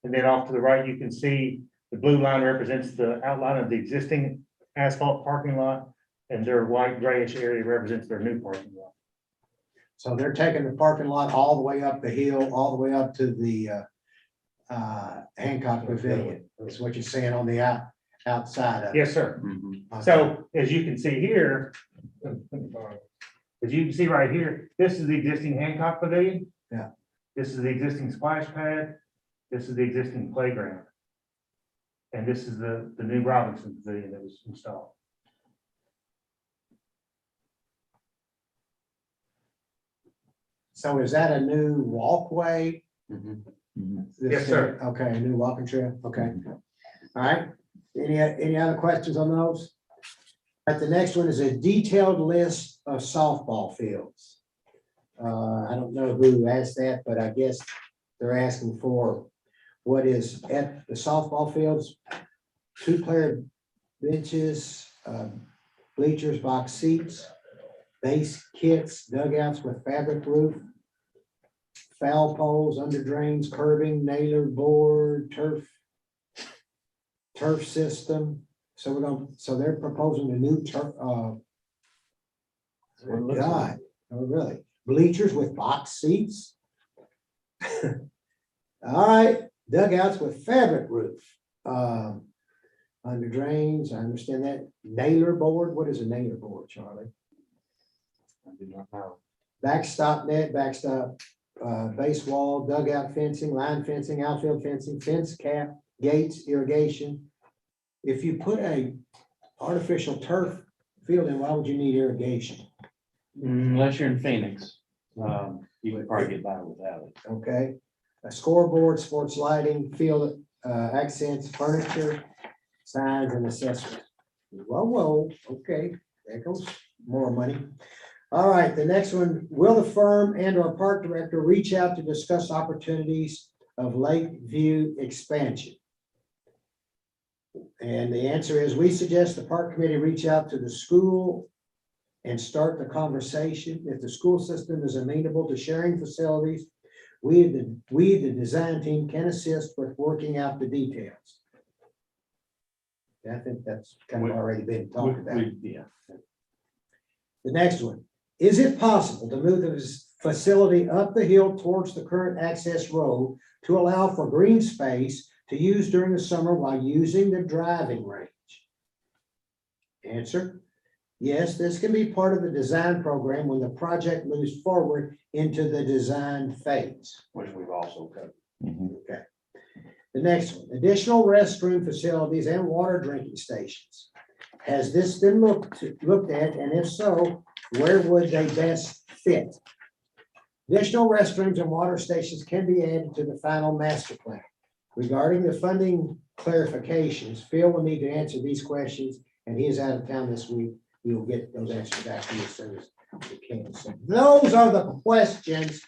And then off to the right, you can see the blue line represents the outline of the existing asphalt parking lot, and their white grayish area represents their new parking lot. So they're taking the parking lot all the way up the hill, all the way up to the Hancock Pavilion. That's what you're saying on the outside of it. Yes, sir. Mhm. So as you can see here, as you can see right here, this is the existing Hancock Pavilion. Yeah. This is the existing splash pad. This is the existing playground. And this is the new Robinson Pavilion that was installed. So is that a new walkway? Mhm. Yes, sir. Okay, a new walking trail, okay. All right, any other questions on those? All right, the next one is a detailed list of softball fields. I don't know who asked that, but I guess they're asking for what is at the softball fields, 2-player benches, bleachers, box seats, base kits, dugouts with fabric roof, foul poles, under drains, curbing, nailer board, turf system. So they're proposing a new turf, God, oh, really? Bleachers with box seats? All right, dugouts with fabric roof. Under drains, I understand that. Nailer board, what is a nailer board, Charlie? I do not know. Backstop net, backstop, base wall, dugout fencing, line fencing, outfield fencing, fence cap, gates, irrigation. If you put a artificial turf field in, why would you need irrigation? Unless you're in Phoenix, you can probably get by without it. Okay, a scoreboard, sports lighting, field accents, furniture, signs and accessories. Whoa, okay, there goes more money. All right, the next one, will the firm and or park director reach out to discuss opportunities of Lakeview expansion? And the answer is, we suggest the park committee reach out to the school and start the conversation. If the school system is amenable to sharing facilities, we, the design team, can assist with working out the details. I think that's kind of already been talked about. Yeah. The next one, is it possible to move the facility up the hill towards the current access road to allow for green space to use during the summer while using the driving range? Answer, yes, this can be part of the design program when the project moves forward into the design phase. Which we've also covered. Okay. The next one, additional restroom facilities and water drinking stations. Has this been looked at, and if so, where would they best fit? Additional restrooms and water stations can be added to the final master plan. Regarding the funding clarifications, Phil will need to answer these questions, and he is out of town this week. We will get those answers back to you as soon as we can. So those are the questions.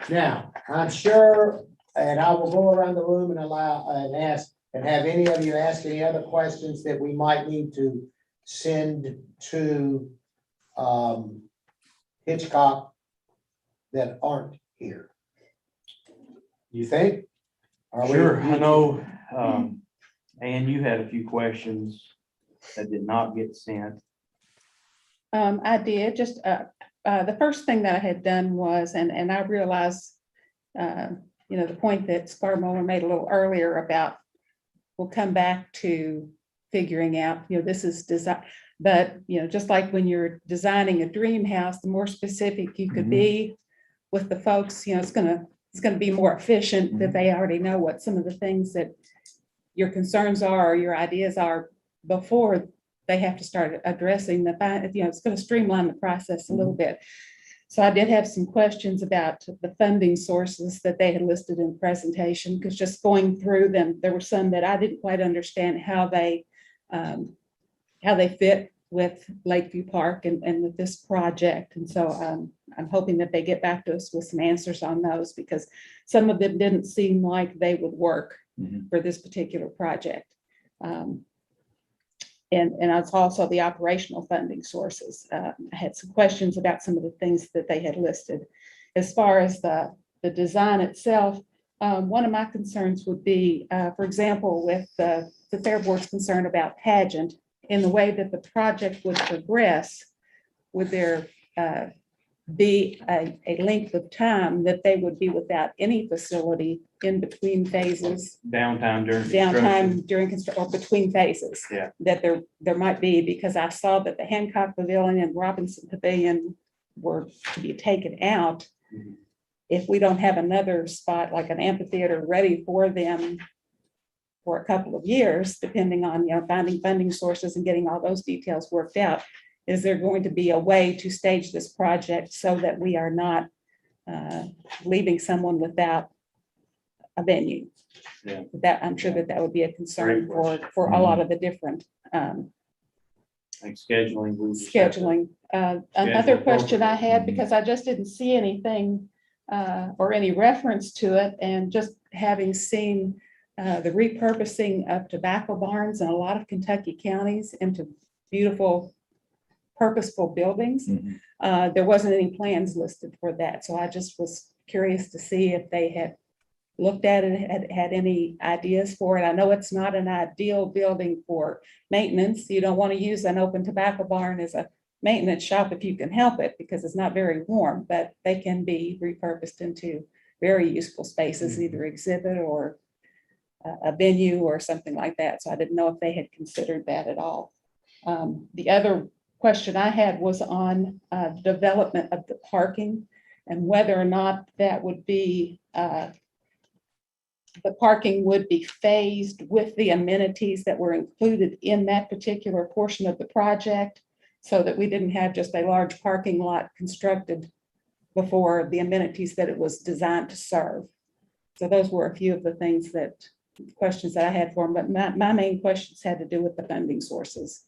Now, I'm sure, and I will go around the room and allow and ask and have any of you ask any other questions that we might need to send to Hitchcock that aren't here. You think? Are we- Sure, I know, and you had a few questions that did not get sent. I did, just, the first thing that I had done was, and I realized, the point that Scar Muller made a little earlier about, we'll come back to figuring out, this is design, but, just like when you're designing a dream house, the more specific you could be with the folks, it's gonna be more efficient that they already know what some of the things that your concerns are, or your ideas are before they have to start addressing it's gonna streamline the process a little bit. So I did have some questions about the funding sources that they had listed in the presentation, because just going through them, there were some that I didn't quite understand how they fit with Lakeview Park and with this project. And so I'm hoping that they get back to us with some answers on those, because some of them didn't seem like they would work for this particular project. And it's also the operational funding sources. I had some questions about some of the things that they had listed. As far as the design itself, one of my concerns would be, for example, with the Fair Board's concern about pageant, in the way that the project would progress, would there be a length of time that they would be without any facility in between phases? Downtime during construction. Or between phases. Yeah. That there might be, because I saw that the Hancock Pavilion and Robinson Pavilion were to be taken out. Mhm. If we don't have another spot like an amphitheater ready for them for a couple of years, depending on, finding funding sources and getting all those details worked out, is there going to be a way to stage this project so that we are not leaving someone without a venue? Yeah. That, I'm sure that would be a concern Great question. for a lot of the different Like scheduling. we just have to- scheduling. Another Schedule question I had, Mhm. because I just didn't see anything or any reference to it, and just having seen the repurposing of tobacco barns in a lot of Kentucky counties into beautiful, purposeful buildings. There wasn't any plans listed for that, so I just was curious to see if they had looked at it, had any ideas for it. I know it's not an ideal building for maintenance. You don't want to use an open tobacco barn as a maintenance shop if you can help it, because it's not very warm, but they can be repurposed into very useful spaces, either exhibit or a venue or something like that. So I didn't know if they had considered that at all. The other question I had was on development of the parking, and whether or not that would be the parking would be phased with the amenities that were included in that particular portion of the project, so that we didn't have just a large parking lot constructed before the amenities that it was designed to serve. So those were a few of the questions that I had for them, but my main questions had to do with the funding sources.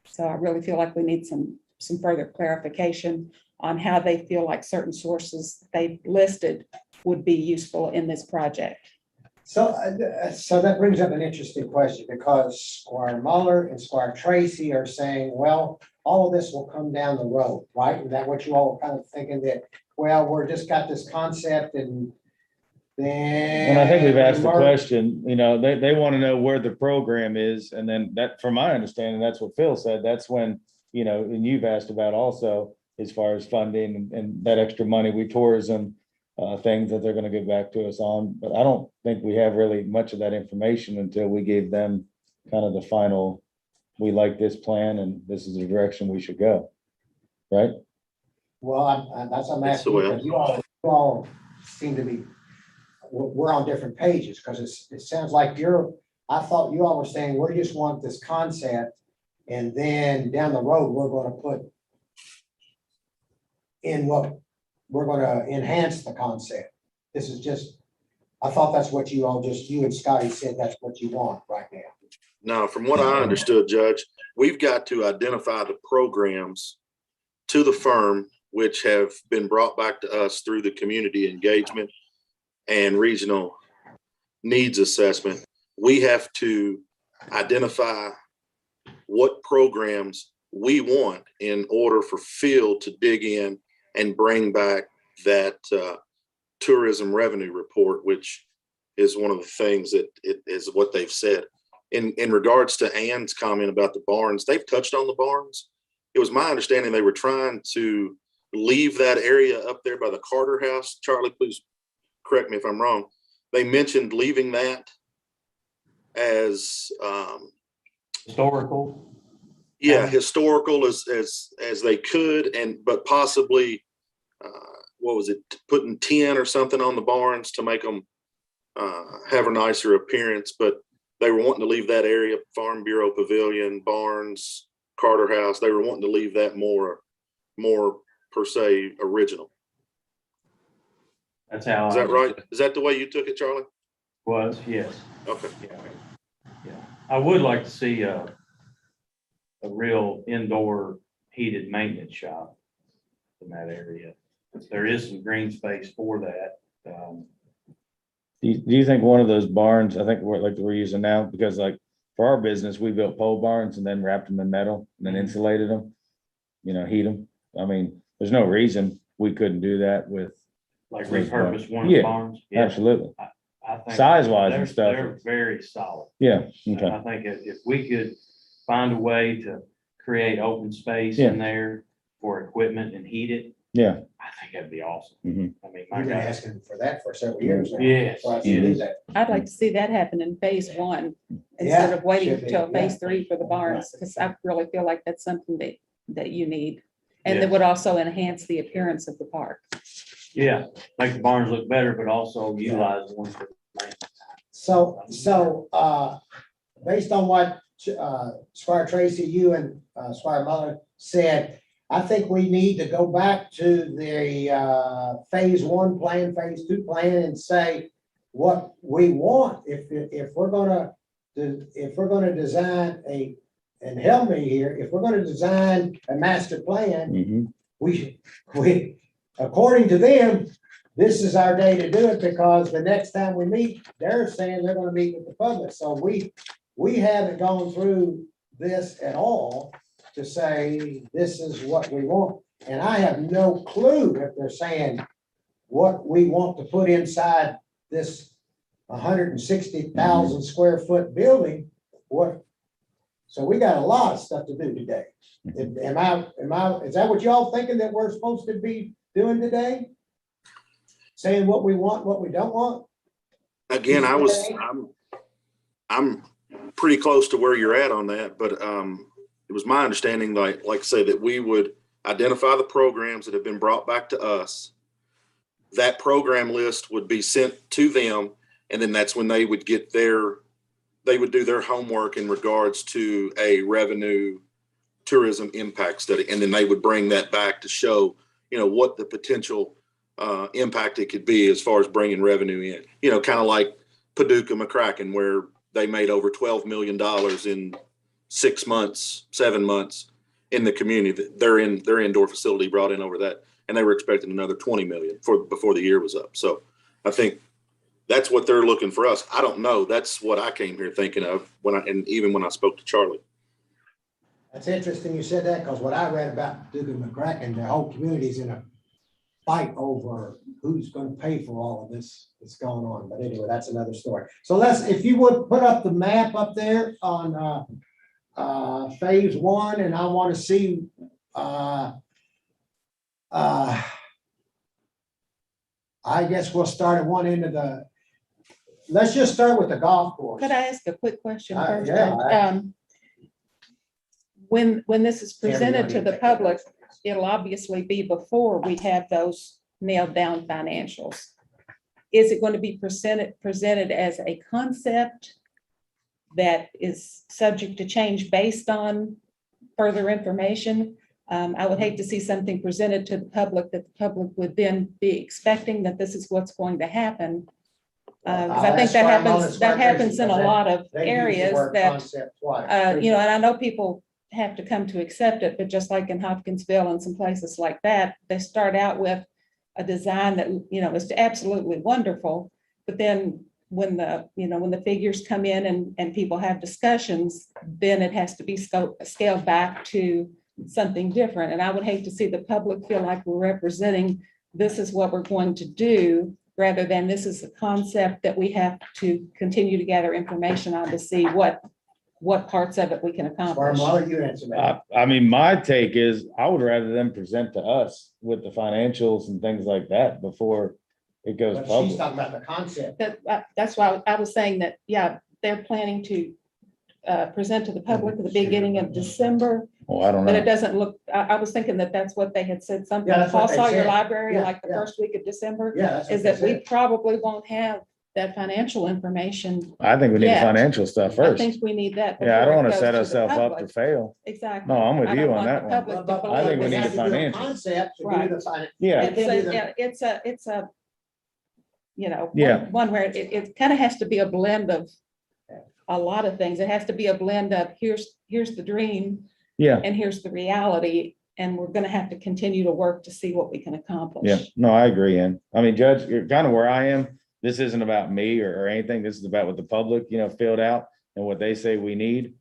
So I really feel like we need some further clarification on how they feel like certain sources they've listed would be useful in this project. So that brings up an interesting question, because Squire Muller and Squire Tracy are saying, well, all of this will come down the road, right? Is that what you all are kind of thinking, that, well, we're just got this concept and then. And I think we've asked the Mark- question, you know, they want to know where the program is. And then that, from my understanding, that's what Phil said. That's when, you know, and you've asked about also as far as funding and that extra money, tourism, things that they're going to get back to us on. But I don't think we have really much of that information until we gave them kind of the final, we like this plan and this is the direction we should go. Right? Well, that's, I'm That's asking, the way because you all seem to be, we're on different pages, because it sounds like I thought you all were saying, we just want this concept, and then down the road, we're gonna put in what, we're gonna enhance the concept. This is just, I thought that's what you and Scotty said, that's what you want right now. Now, from what I understood, Judge, we've got to identify the programs to the firm which have been brought back to us through the community engagement and regional needs assessment. We have to identify what programs we want in order for Phil to dig in and bring back that tourism revenue report, which is one of the things that it is what they've said. In regards to Ann's comment about the barns, they've touched on the barns. It was my understanding they were trying to leave that area up there by the Carter House. Charlie, please correct me if I'm wrong. They mentioned leaving that as Historical. historical as they could, but possibly what was it, putting 10 or something on the barns to make them have a nicer appearance. But they were wanting to leave that area, Farm Bureau Pavilion, barns, Carter House, they were wanting to leave that more per se original. That's how. Is that right? Is that the way you took it, Charlie? Was, yes. Okay. Yeah. I would like to see a real indoor heated maintenance shop in that area. There is some green space for that. Do you think one of those barns, I think we're using now, because like for our business, we built pole barns and then wrapped them in metal and then insulated them, you know, heat them. I mean, there's no reason we couldn't do that with. Like repurpose one of the Yeah, barns. Absolutely. I think Size-wise and they're- stuff. They're very solid. Yeah. And Okay. I think if we could find a way to create open space in there for equipment and heat it, Yeah. I think that'd be awesome. Mhm. I mean, my You've been God. asking for that for several years now. Yes, So I see yes. that. I'd like to see that happen in phase one instead Yeah, of waiting should be, until phase yeah. 3 for the barns, because I really feel like that's something that you need. And that Yes. would also enhance the appearance of the park. Yeah, make the barns look better, but also utilize the ones for maintenance. So, based on what, Squire Tracy, you and, Squire Muller said, I think we need to go back to the, phase 1 plan, phase 2 plan, and say what we want. If we're gonna design and help me here, if we're gonna design a master plan, Mhm. we, according to them, this is our day to do it, because the next time we meet, they're saying they're gonna meet with the public. So we haven't gone through this at all to say, this is what we want. And I have no clue if they're saying what we want to put inside this 160,000 square foot building. So we got a lot of stuff to do today. Is that what y'all thinking that we're supposed to be doing today? Saying what we want, what we don't want? Again, I'm pretty close to where you're at on that, but it was my understanding, like I say, that we would identify the programs that have been brought back to us. That program list would be sent to them, and then that's when they would do their homework in regards to a revenue tourism impact study. And then they would bring that back to show, what the potential impact it could be as far as bringing revenue in, kind of like Paducah McCracken, where they made over $12 million in 7 months in the community. Their indoor facility brought in over that, and they were expecting another 20 million before the year was up. So I think that's what they're looking for us. I don't know. That's what I came here thinking of and even when I spoke to Charlie. That's interesting you said that, because what I read about Duke and McCracken, the whole community's in a fight over who's gonna pay for all of this that's going on. But anyway, that's another story. So if you would put up the map up there on phase one, and I want to see I guess we'll start at one end of let's just start with the golf course. Could I ask a quick question first? Yeah. When this is presented to the Everybody- public, it'll obviously be before we have those nailed down financials. Is it going to be presented as a concept that is subject to change based on further information? I would hate to see something presented to the public that the public would then be expecting that this is what's going to happen. Because I think that happens in a lot of They use the areas word that, concept twice. you know, and I know people have to come to accept it, but just like in Hopkinsville and some places like that, they start out with a design that, you know, is absolutely wonderful. But then when the figures come in and people have discussions, then it has to be scaled back to something different. And I would hate to see the public feel like we're representing, this is what we're going to do, rather than this is the concept that we have to continue to gather information on to see what parts of it we can accomplish. Marla, you answer that. I mean, my take is I would rather them present to us with the financials and things like that before it goes But she's public. talking about the concept. That's why I was saying that, yeah, they're planning to present to the public at the beginning of December, Oh, I don't but it know. doesn't look, I was thinking that that's what they had said, something, Yeah, that's what Paul they Sawyer said. Library, Yeah, like the yeah. first week of December, Yeah. That's is what that they we said. probably won't have that financial information. I think we need the Yeah. financial stuff I first. think we need that. Yeah, I before don't it want to goes set the ourselves up to public. fail. Exactly. No, I'm with I you don't on want that the one. public to But I think we believe need have the to do a financials. Concept to do Right. the finance. Yeah, It's a, you know, Yeah. one where it kind of has to be a blend of a lot of things. It has to be a blend of here's the dream yeah, and here's the reality. And we're gonna have to continue to work to see what we can accomplish. yeah. No, I agree. And I mean, Judge, you're kind of where I am. This isn't about me or anything. This is about what the public, filled out and what they say we need.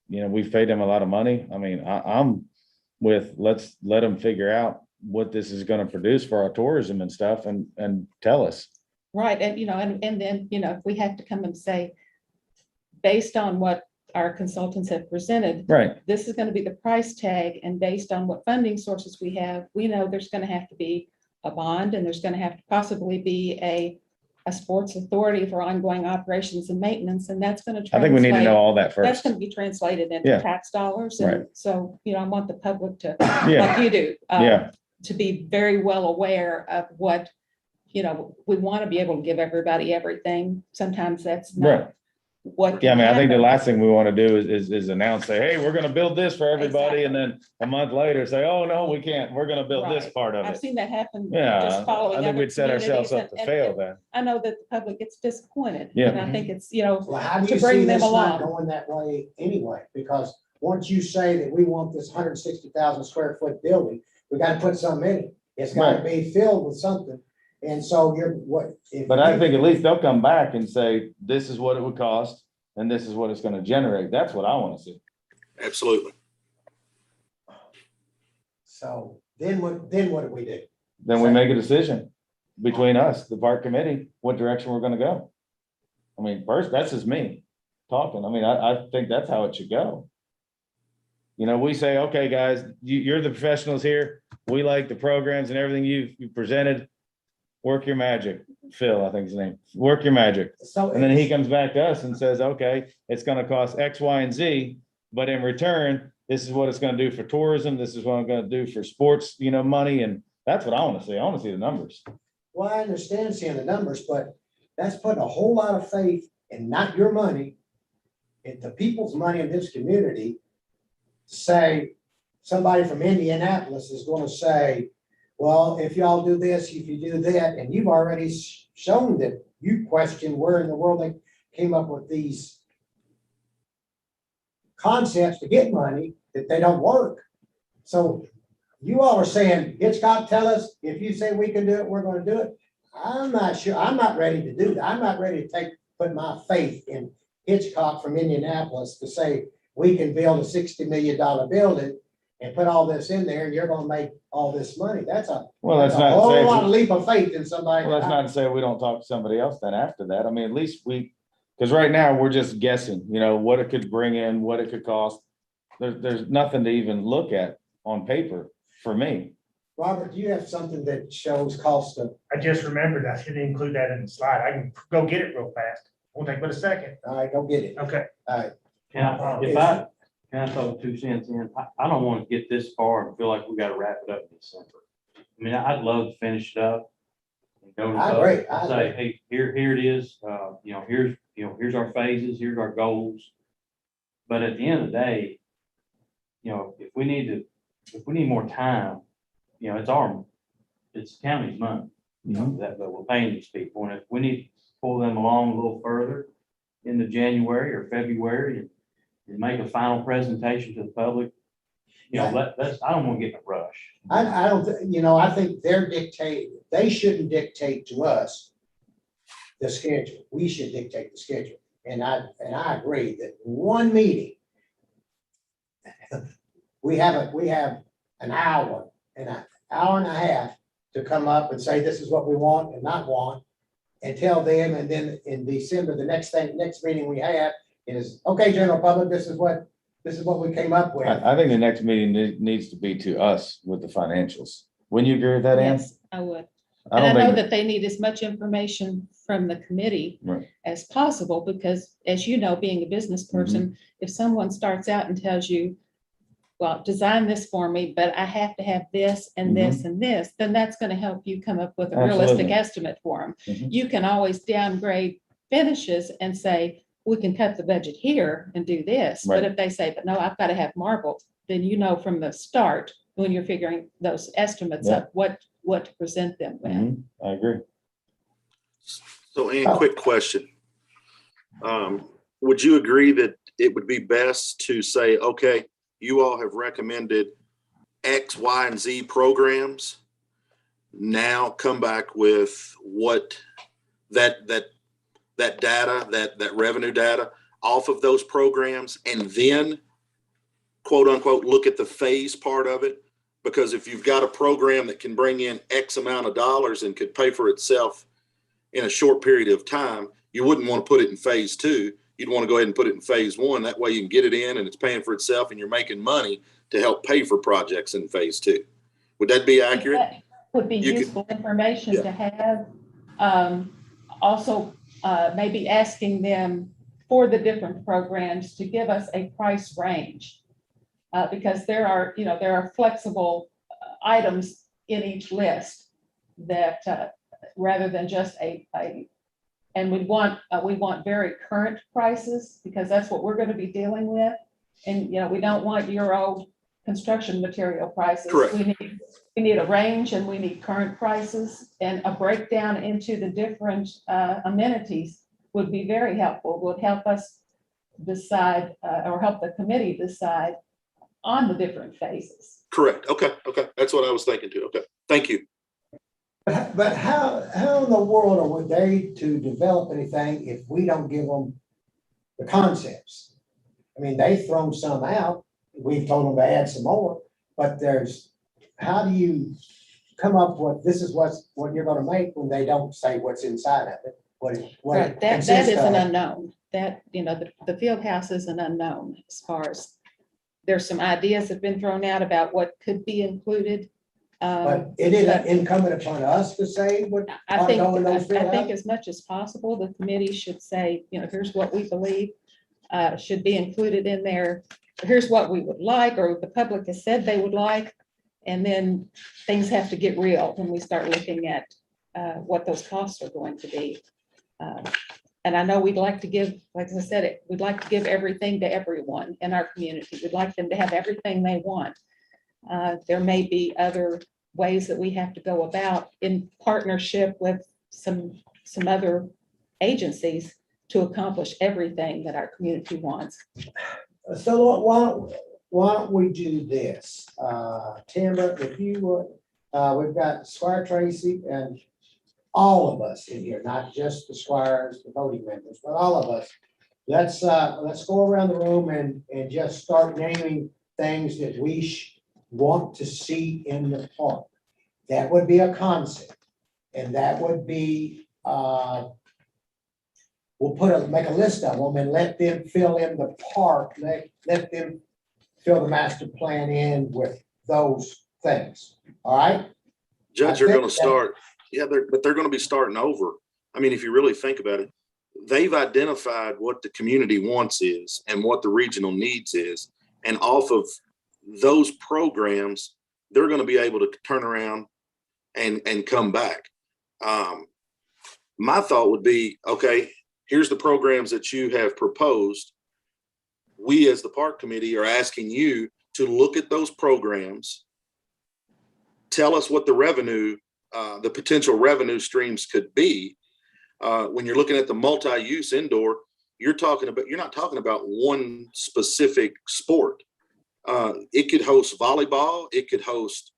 We've paid them a lot of money. I mean, I'm with, let's let them figure out what this is going to produce for our tourism and stuff and tell us. Right, and then, if we have to come and say, based on what our consultants have presented, Right. this is gonna be the price tag, and based on what funding sources we have, we know there's gonna have to be a bond, and there's gonna have to possibly be a sports authority for ongoing operations and maintenance, and that's gonna I think we need to know all that That's first. gonna be translated into Yeah. tax dollars, Right. and so, I want the public to, Yeah, like you do. yeah, To be very well aware of what, we want to be able to give everybody everything. Sometimes that's right. not what. Yeah, I mean, I think the can last thing we want to do is announce, say, hey, we're going to build this for everybody. And then a month later say, oh, no, we can't. We're going to build this Right. part of I've it. seen that happen. Yeah, just following I think other we'd set ourselves up to communities, fail then. I know that the public gets disappointed. Yeah. And I think it's, Well, how do to you bring see them this not along. going that way anyway? Because once you say that we want this 160,000 square foot building, we gotta put something in it. It's gotta be filled with something. And so But I think at least they'll come back and say, this is what it would cost and this is what it's going to generate. That's what I want to see. Absolutely. So then what do we do? Then we make a decision between us, the park committee, what direction we're going to go. I mean, first, that's just me talking. I mean, I think that's how it should go. We say, okay, guys, you're the professionals here. We like the programs and everything you've presented. Work your magic. Phil, I think his name. Work your magic. So And then he comes back to us and says, okay, it's gonna cost X, Y, and Z, but in return, this is what it's gonna do for tourism. This is what I'm gonna do for sports, money. And that's what I wanna see. I wanna see the numbers. Well, I understand seeing the numbers, but that's putting a whole lot of faith in not your money, in the people's money in this community. Say, somebody from Indianapolis is gonna say, well, if y'all do this, if you do that, and you've already shown that you question where in the world they came up with these concepts to get money, that they don't work. So you all are saying, Hitchcock, tell us, if you say we can do it, we're gonna do it. I'm not sure, I'm not ready to do that. I'm not ready to put my faith in Hitchcock from Indianapolis to say we can build a $60 million building and put all this in there and you're gonna make all this money. That's a Well, that's not whole saying, lot of leap of faith in somebody. well, that's not to say we don't talk to somebody else then after that. I mean, at least because right now we're just guessing, what it could bring in, what it could cost. There's nothing to even look at on paper for me. Robert, do you have something that shows cost of, I just remembered, I didn't include that in the slide. I can go get it real fast. Won't take but a second. all right, go get it. Okay. All right. Can I throw 2 cents in? I don't want to get this far and feel like we got to wrap it up in December. I mean, I'd love to finish it up. And go to I the agree, public I and say, hey, here it is, here's our phases, here's our goals. But at the end of the day, if we need more time, it's county's money, that we're paying these people. And if we need to pull them along a little further into January or February and make a final presentation to the public, I don't want to get in a rush. I don't, I think they shouldn't dictate to us the schedule. We should dictate the schedule. And I agree that one meeting, we have an hour and an hour and a half to come up and say, this is what we want and not want, and tell them, and then in December, the next meeting we have is, okay, general public, this is what we came up with. I think the next meeting needs to be to us with the financials. Wouldn't you agree with that, Ann? Yes, I would. I And I don't know think, that they need as much information from the committee Right. as possible, because as you know, being a business person, if someone starts out and tells you, well, design this for me, but I have to have this and this and this, then that's going to help you come up with a realistic Absolutely. estimate for them. Mhm. You can always downgrade finishes and say, we can cut the budget here and do this. But Right. if they say, but no, I've got to have marble, then from the start, when you're figuring those estimates Yeah. up, what to present them with. I agree. So, Ann, quick question. Would you agree that it would be best to say, okay, you all have recommended X, Y, and Z programs. Now come back with what that data, that revenue data off of those programs, and then quote unquote, look at the phase part of it. Because if you've got a program that can bring in X amount of dollars and could pay for itself in a short period of time, you wouldn't want to put it in phase 2. You'd want to go ahead and put it in phase 1. That way you can get it in and it's paying for itself and you're making money to help pay for projects in phase 2. Would that be accurate? That would be useful information to have. Also, maybe asking them for the different programs to give us a price range. Because there are flexible items in each list that rather than just and we want very current prices, because that's what we're going to be dealing with. And, we don't want your old construction material prices. Correct. We need a range, and we need current prices, and a breakdown into the different amenities would be very helpful, would help us decide or help the committee decide on the different phases. Correct. Okay. That's what I was thinking too. Okay. Thank you. But how in the world are they to develop anything if we don't give them the concepts? I mean, they've thrown some out. We've told them to add some more, but how do you come up with, this is what you're gonna make when they don't say what's inside of it? What Right, it that consists is an of? unknown. That, the field house is an unknown as far as, there's some ideas have been thrown out about what could be included. But it is incumbent upon us to say what I ought to think, go in those field I think houses? as much as possible, the committee should say, here's what we believe should be included in there. Here's what we would like, or the public has said they would like. And then things have to get real when we start looking at what those costs are going to be. And I know we'd like to give, like I said, we'd like to give everything to everyone in our community. We'd like them to have everything they want. There may be other ways that we have to go about in partnership with some other agencies to accomplish everything that our community wants. So why don't we do this? Timber, if you would, we've got Squire Tracy and all of us in here, not just the squires, the voting members, but all of us. Let's go around the room and just start naming things that we want to see in the park. That would be a concept. And that would be, we'll make a list of them and let them fill in the park, let them fill the master plan in with those things, all right? Judge, I they're think gonna start, yeah, but they're gonna be starting over. I mean, if you really think about it, they've identified what the community wants is and what the regional needs is. And off of those programs, they're gonna be able to turn around and come back. My thought would be, okay, here's the programs that you have proposed. We, as the park committee, are asking you to look at those programs. Tell us what the revenue, the potential revenue streams could be. When you're looking at the multi-use indoor, you're not talking about one specific sport. It could host volleyball, it could host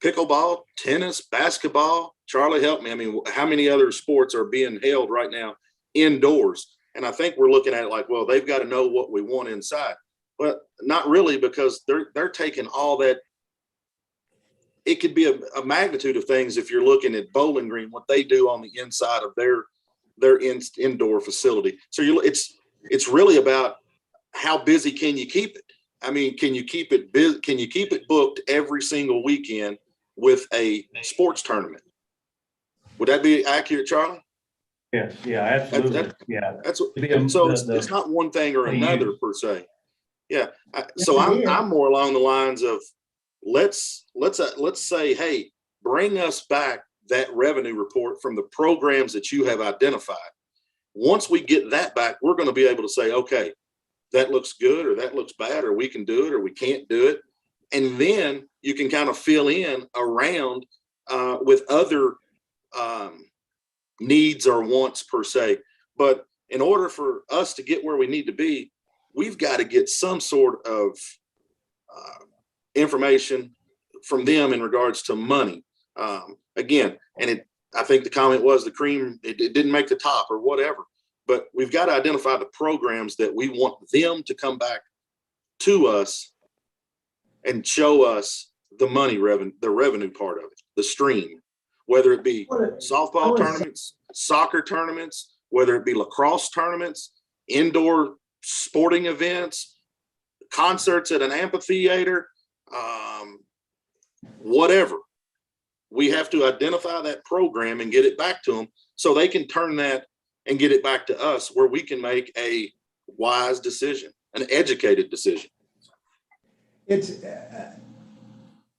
pickleball, tennis, basketball. Charlie, help me. I mean, how many other sports are being held right now indoors? And I think we're looking at it like, well, they've got to know what we want inside. But not really, because they're taking all that. It could be a magnitude of things if you're looking at Bowling Green, what they do on the inside of their indoor facility. So it's really about how busy can you keep it? I mean, can you keep it busy? Can you keep it booked every single weekend with a sports tournament? Would that be accurate, Charlie? Yes, yeah, absolutely, yeah. That's what, The- so the- it's not one thing or the another use. per se. Yeah. Yes, So it is. I'm more along the lines of let's say, hey, bring us back that revenue report from the programs that you have identified. Once we get that back, we're going to be able to say, okay, that looks good, or that looks bad, or we can do it, or we can't do it. And then you can kind of fill in around with other needs or wants per se. But in order for us to get where we need to be, we've got to get some sort of information from them in regards to money. Again, and I think the comment was the cream, it didn't make the top or whatever, but we've got to identify the programs that we want them to come back to us and show us the revenue part of it, the stream, whether it be softball tournaments, soccer tournaments, whether it be lacrosse tournaments, indoor sporting events, concerts at an amphitheater, whatever. We have to identify that program and get it back to them so they can turn that and get it back to us where we can make a wise decision, an educated decision. It's,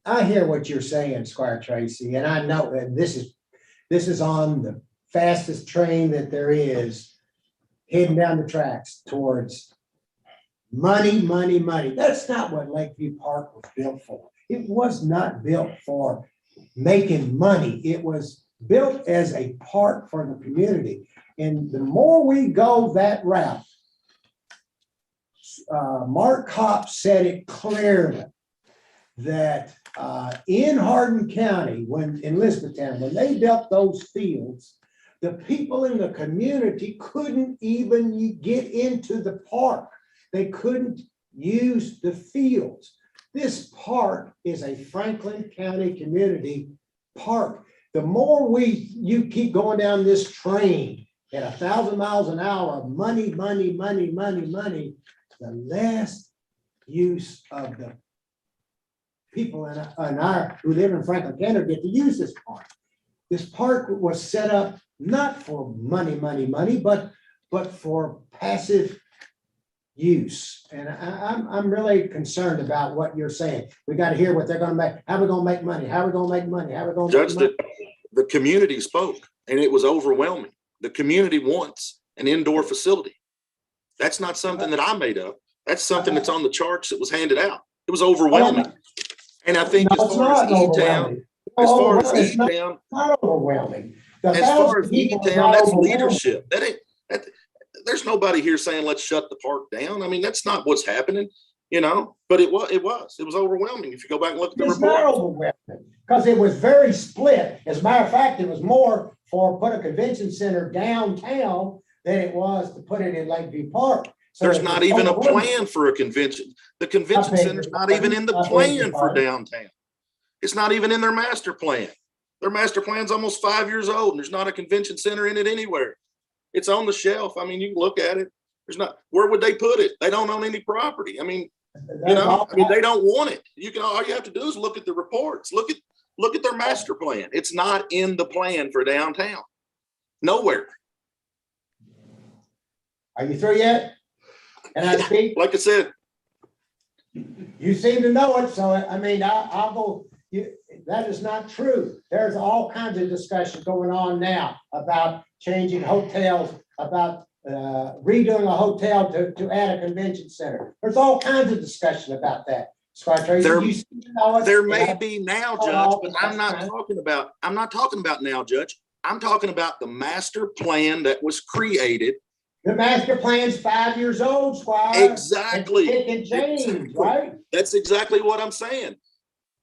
I hear what you're saying, Squire Tracy, and I know that this is on the fastest train that there is, heading down the tracks towards money, money, money. That's not what Lakeview Park was built for. It was not built for making money. It was built as a park for the community. And the more we go that route, Mark Kopp said it clearly that in Hardin County, in Elizabethtown, when they built those fields, the people in the community couldn't even get into the park. They couldn't use the fields. This park is a Franklin County community park. The more you keep going down this train at 1,000 miles an hour, money, money, money, money, money, the less use of the people who live in Franklin County get to use this park. This park was set up not for money, money, money, but for passive use. And I'm really concerned about what you're saying. We got to hear what they're going to make. How are we going to make money? How are we going to make money? How are we going to make Judge, money? the community spoke and it was overwhelming. The community wants an indoor facility. That's not something that I made up. That's something that's on the charts that was handed out. It was overwhelming. And I think No, as it's far as not E-Town, overwhelming. It's not overwhelming. The as far as 1,000 people is E-Town, not that's overwhelming. leadership. There's nobody here saying, let's shut the park down. I mean, that's not what's happening, but it was overwhelming. If you go back and look at the It's not report. overwhelming because it was very split. As a matter of fact, it was more put a convention center downtown than it was to put it in Lakeview Park. So There's that not the even a total- plan for a convention. The convention I beg center's your not even in the pardon? I beg your plan for pardon? downtown. It's not even in their master plan. Their master plan's almost 5 years old and there's not a convention center in it anywhere. It's on the shelf. I mean, you can look at it. There's not, where would they put it? They don't own any property. I mean, you know, I mean, they don't want it. You can, all you have to do is look at the reports. Look at their master plan. It's not in the plan for downtown. Nowhere. Are you through yet? And I speak, Like I said, you seem to know it, so I mean, I'll go, that is not true. There's all kinds of discussion going on now about changing hotels, about redoing a hotel to add a convention center. There's all kinds of discussion about that. Scott Tracy, There- you seem to know it, there and may I- be now, Oh, Judge, but that's I'm not fine. talking about now, Judge. I'm talking about the master plan that was created. The master plan's 5 years old, Squire. Exactly. It's Dick and James, Exactly. right? That's exactly what I'm saying.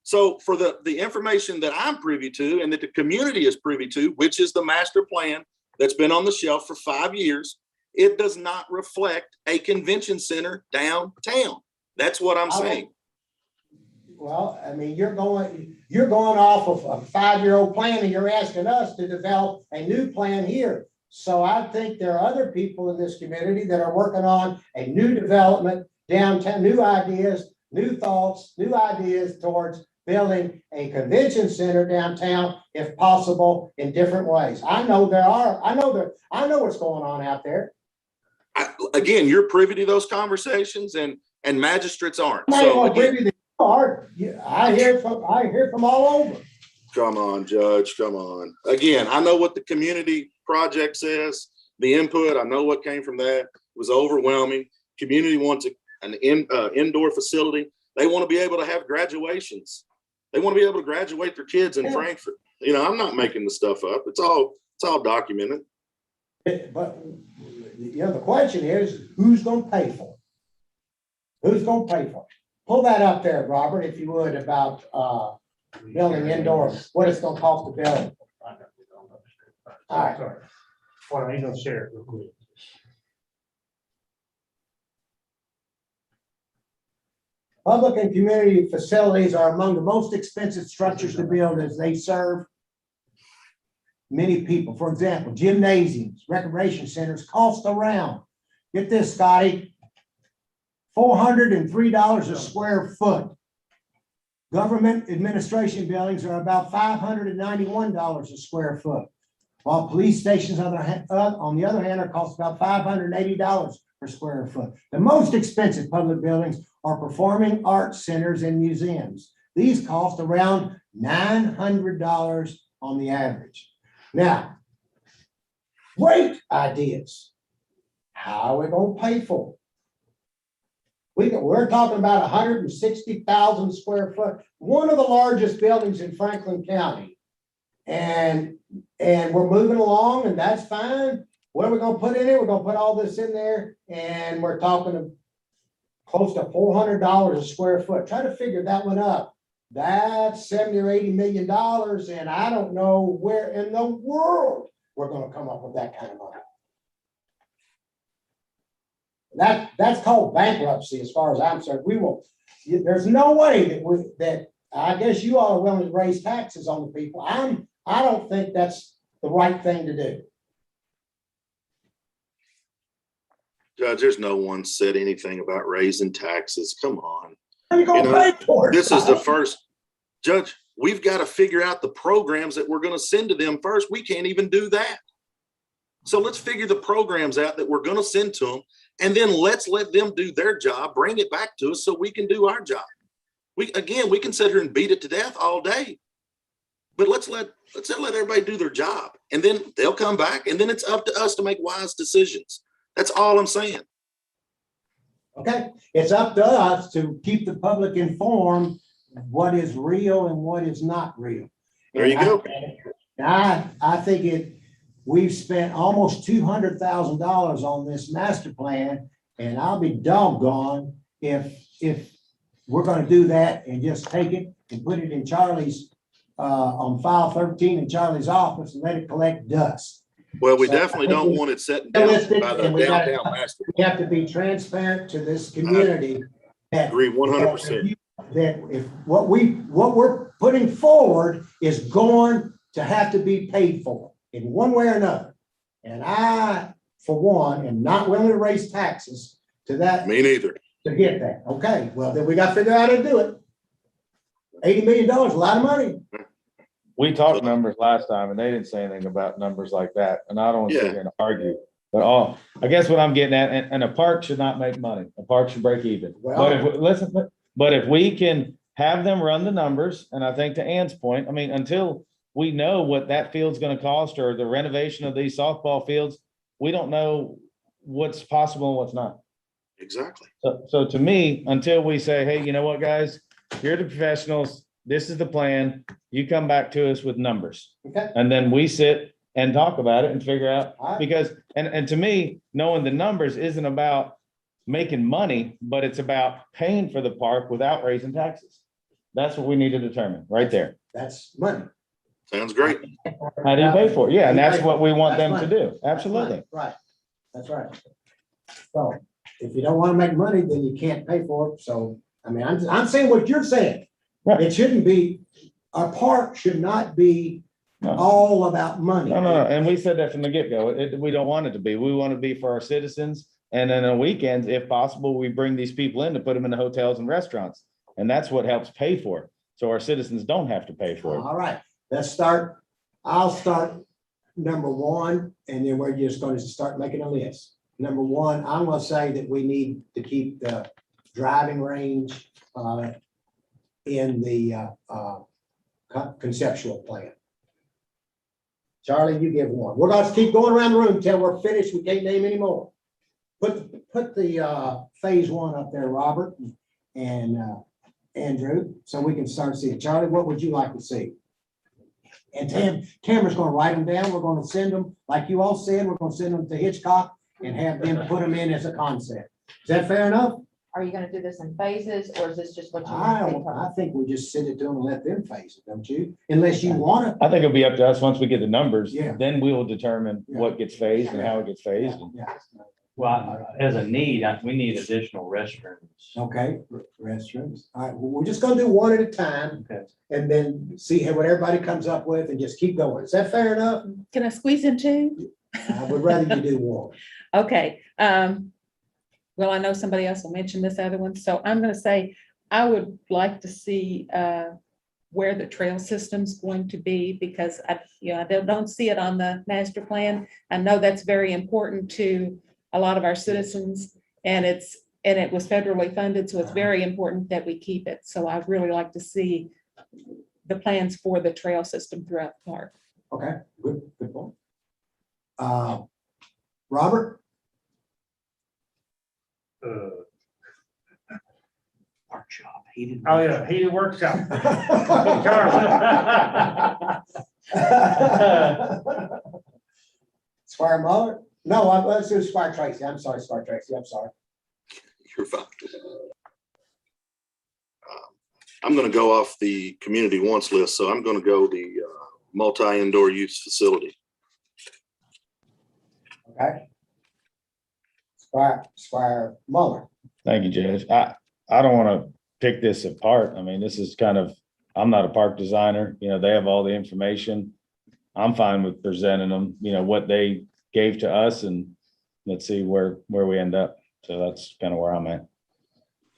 So for the information that I'm privy to and that the community is privy to, which is the master plan that's been on the shelf for 5 years, it does not reflect a convention center downtown. That's what I'm saying. Well, I mean, you're going off of a 5-year-old plan and you're asking us to develop a new plan here. So I think there are other people in this community that are working on a new development downtown, new ideas, new thoughts, new ideas towards building a convention center downtown, if possible, in different ways. I know what's going on out there. Again, you're privy to those conversations and magistrates aren't. I So ain't gonna again, give you the card. I hear from all over. come on, Judge, come on. Again, I know what the community project says, the input, I know what came from that. It was overwhelming. Community wants an indoor facility. They want to be able to have graduations. They want to be able to graduate their kids in Yeah. Frankfurt. You know, I'm not making the stuff up. It's all documented. But, the question is, who's gonna pay for it? Who's gonna pay for it? Pull that up there, Robert, if you would, about, building indoor, what it's gonna cost to build. All right. Sorry. Well, I ain't gonna share it real quick. Public and community facilities are among the most expensive structures to build as they serve many people. For example, gymnasiums, recreation centers cost around, get this, Scotty, $403 a square foot. Government administration buildings are about $591 a square foot. While police stations on the other hand are cost about $580 per square foot. The most expensive public buildings are performing arts centers and museums. These cost around $900 on the average. Now, great ideas. How are we gonna pay for it? We're talking about 160,000 square foot, one of the largest buildings in Franklin County. And we're moving along and that's fine. What are we gonna put in it? We're gonna put all this in there and we're talking of close to $400 a square foot. Try to figure that one up. That's 70 or 80 million dollars, and I don't know where in the world we're gonna come up with that kind of money. That's called bankruptcy as far as I'm concerned. There's no way that I guess you all are willing to raise taxes on the people. I don't think that's the right thing to do. Judge, there's no one said anything about raising taxes. Come on. How are you gonna pay for it? This is the Scott? first, Judge, we've got to figure out the programs that we're going to send to them first. We can't even do that. So let's figure the programs out that we're going to send to them. And then let's let them do their job, bring it back to us so we can do our job. We can sit here and beat it to death all day. But let's let everybody do their job. And then they'll come back and then it's up to us to make wise decisions. That's all I'm saying. Okay, it's up to us to keep the public informed what is real and what is not real. There you go. I think we've spent almost $200,000 on this master plan, and I'll be doggone if we're gonna do that and just take it and put it in Charlie's on file 13 in Charlie's office and let it collect dust. Well, we So, definitely I think don't we- want it setting down Realistic, by the and we gotta- downtown master. We have to be transparent to this community that. Agree 100%. That if what we're putting forward is going to have to be paid for in one way or another. And I, for one, am not willing to raise taxes to that, Me neither. to get that. Okay, well, then we gotta figure out how to do it. $80 million, a lot of money. We talked numbers last time and they didn't say anything about numbers like that. And I don't want to sit Yeah. here and argue. But I guess what I'm getting at, and a park should not make money. A park should break even. But if we can have them run the numbers, and I think to Ann's point, I mean, until we know what that field's gonna cost or the renovation of these softball fields, we don't know what's possible and what's not. Exactly. So to me, until we say, hey, you know what, guys, you're the professionals, this is the plan, you come back to us with numbers. Okay. And then we sit and talk about it and figure out, All right. because, and to me, knowing the numbers isn't about making money, but it's about paying for the park without raising taxes. That's what we need to determine, right there. That's money. Sounds great. How do you pay for it? Yeah, and that's what we want them to do. Absolutely. Right, that's right. So if you don't want to make money, then you can't pay for it. So, I mean, I'm saying what you're saying. Right. It shouldn't be, our park should not be No. all about money. No, and we said that from the get-go. We don't want it to be. We want to be for our citizens. And then on weekends, if possible, we bring these people in to put them in the hotels and restaurants. And that's what helps pay for it. So our citizens don't have to pay for it. All right, let's start. I'll start number one, and then we're just going to start making a list. Number one, I'm going to say that we need to keep the driving range in the conceptual plan. Charlie, you give one. We're going to keep going around the room till we're finished. We can't name any more. Put the phase one up there, Robert and Andrew, so we can start seeing. Charlie, what would you like to see? And Tamara's gonna write them down. We're gonna send them, like you all said, we're gonna send them to Hitchcock and have them put them in as a concept. Is that fair enough? Are you gonna do this in phases, or is this just what you? I think we just send it to them and let them face it, don't you? Unless you wanna. I think it'll be up to us once we get the numbers. Yeah. Then we will determine what gets phased and how it gets phased. Yeah. Well, as a need, we need additional restrooms. Okay, restrooms. All right, well, we're just gonna do one at a time. Okay. And then see what everybody comes up with and just keep going. Is that fair enough? Can I squeeze in two? I would rather you do one. Okay, well, I know somebody else will mention this other one, so I'm gonna say, I would like to see, where the trail system's going to be, because I don't see it on the master plan. I know that's very important to a lot of our citizens, and it was federally funded, so it's very important that we keep it. So I'd really like to see the plans for the trail system throughout the park. Okay, good point. Robert? Workshop, heated. Oh, yeah, heated workshop. Squire Muller? No, let's do Squire Tracy. I'm sorry, Squire Tracy. I'm sorry. You're fine. I'm gonna go off the community wants list, so I'm gonna go the multi-indoor use facility. Okay. Squire Muller. Thank you, Judge. I don't want to pick this apart. I mean, this is kind of, I'm not a park designer, they have all the information. I'm fine with presenting them, what they gave to us, and let's see where we end up. So that's kind of where I'm at.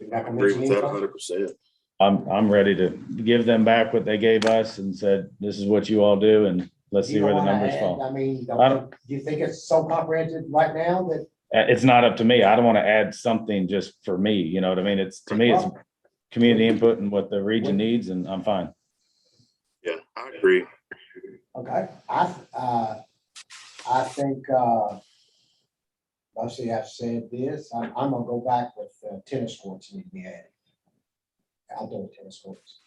Agree with that 100%. I'm ready to give them back what they gave us and said, this is what you all do, and let's see where the numbers fall. I mean, I don't- do you think it's so comprehensive right now that? It's not up to me. I don't want to add something just for me, you know what I mean? To me, it's community input and what the region needs, and I'm fine. Yeah, I agree. Okay, I think, mostly I've said this, I'm gonna go back with tennis courts need to be added. Outdoor tennis courts.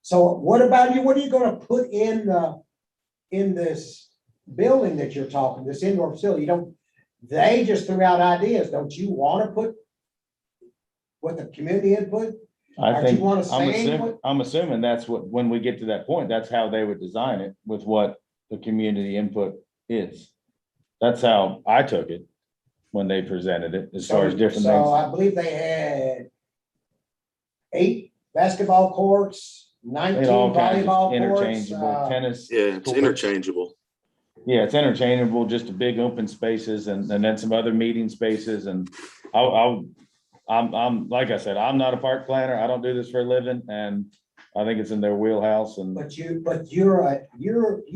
So what about you? What are you gonna put in this building that you're talking, this indoor facility? They just threw out ideas. Don't you wanna put what the community input? I Or do think, you want to say what? I'm assuming that's what, when we get to that point, that's how they would design it with what the community input is. That's how I took it when they presented it, as far as different So things. I believe they had 8 basketball courts, 19 It all kinds of volleyball courts. interchangeable, tennis. Yeah, it's courts. interchangeable. Yeah, it's interchangeable, just a big open spaces and then some other meeting spaces and I'm, like I said, I'm not a park planner. I don't do this for a living and I think it's in their wheelhouse and. But you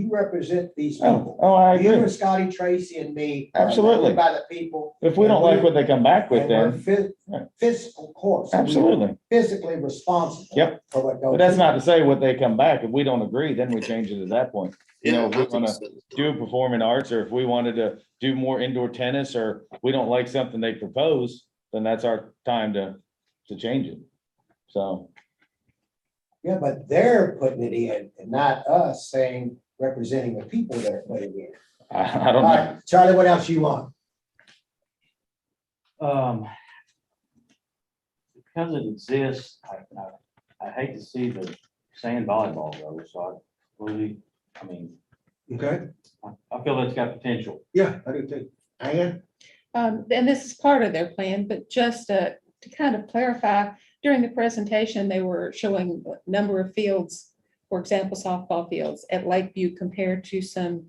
represent these Oh, people. I You agree. and Scotty Tracy and me. are Absolutely. elected by the people. If we don't like what they come back with, And we're then, physical courts. So we are absolutely. Physically responsible. Yep. For what goes. But that's in. not to say what they come back. If we don't agree, then we change it at that point. You know, Yeah, if I we think wanna so. do performing arts, or if we wanted to do more indoor tennis, or we don't like something they propose, then that's our time to change it. So, Yeah, but they're putting it in and not us saying, representing the people that are putting it in. I All don't know. right, Charlie, what else you want? Because it exists, I hate to see the sand volleyball go, so I really, I mean, Okay. I feel that's got potential. Yeah, I do too. Ann? And this is part of their plan, but just to kind of clarify, during the presentation, they were showing a number of fields, for example, softball fields at Lakeview compared to some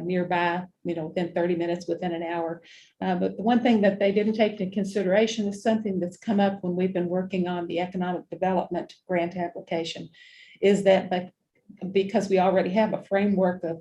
nearby, within 30 minutes, within an hour. But the one thing that they didn't take into consideration is something that's come up when we've been working on the economic development grant application, is that because we already have a framework of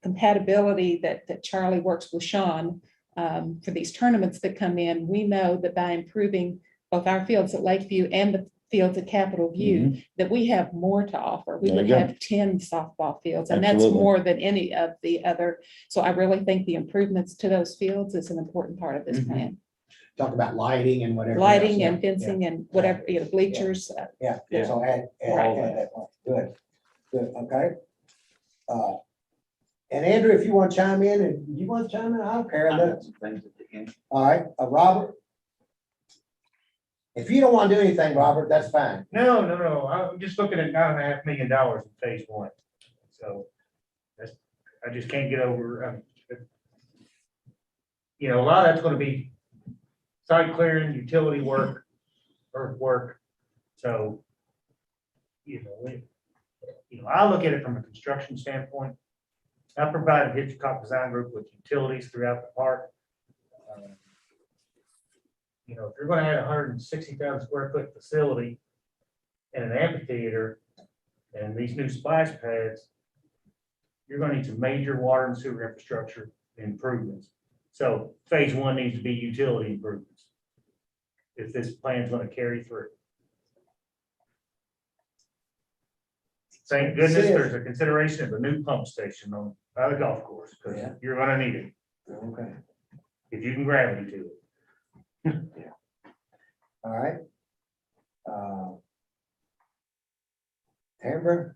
compatibility that Charlie works with Sean for these tournaments that come in, we know that by improving both our fields at Lakeview and the fields at Capitol View, that we have more to offer. We There you would go. have 10 softball fields, and that's Absolutely. more than any of the other. So I really think the improvements to those fields is an important part of this plan. Talk about lighting and whatever. Lighting else, and yeah, fencing and whatever, bleachers. Yeah, Yeah. so add that part. Good, okay. And Andrew, if you want to chime in, and you want to chime in, I don't care. I got some things at the end. All right, Robert? If you don't want to do anything, Robert, that's fine. No, I'm just looking at $9.5 million in phase 1. So I just can't get over, a lot of that's gonna be site clearing, utility work, earthwork. So, I look at it from a construction standpoint. I provided Hitchcock Design Group with utilities throughout the park. If you're gonna add a 160,000 square foot facility and an amphitheater and these new splash pads, you're gonna need some major water and sewer infrastructure improvements. So phase 1 needs to be utility improvements if this plan's gonna carry through. Thank goodness there's a consideration of a new pump station by the golf course, because Yeah. you're gonna need it Okay, if you can gravity to it. all right. Amber,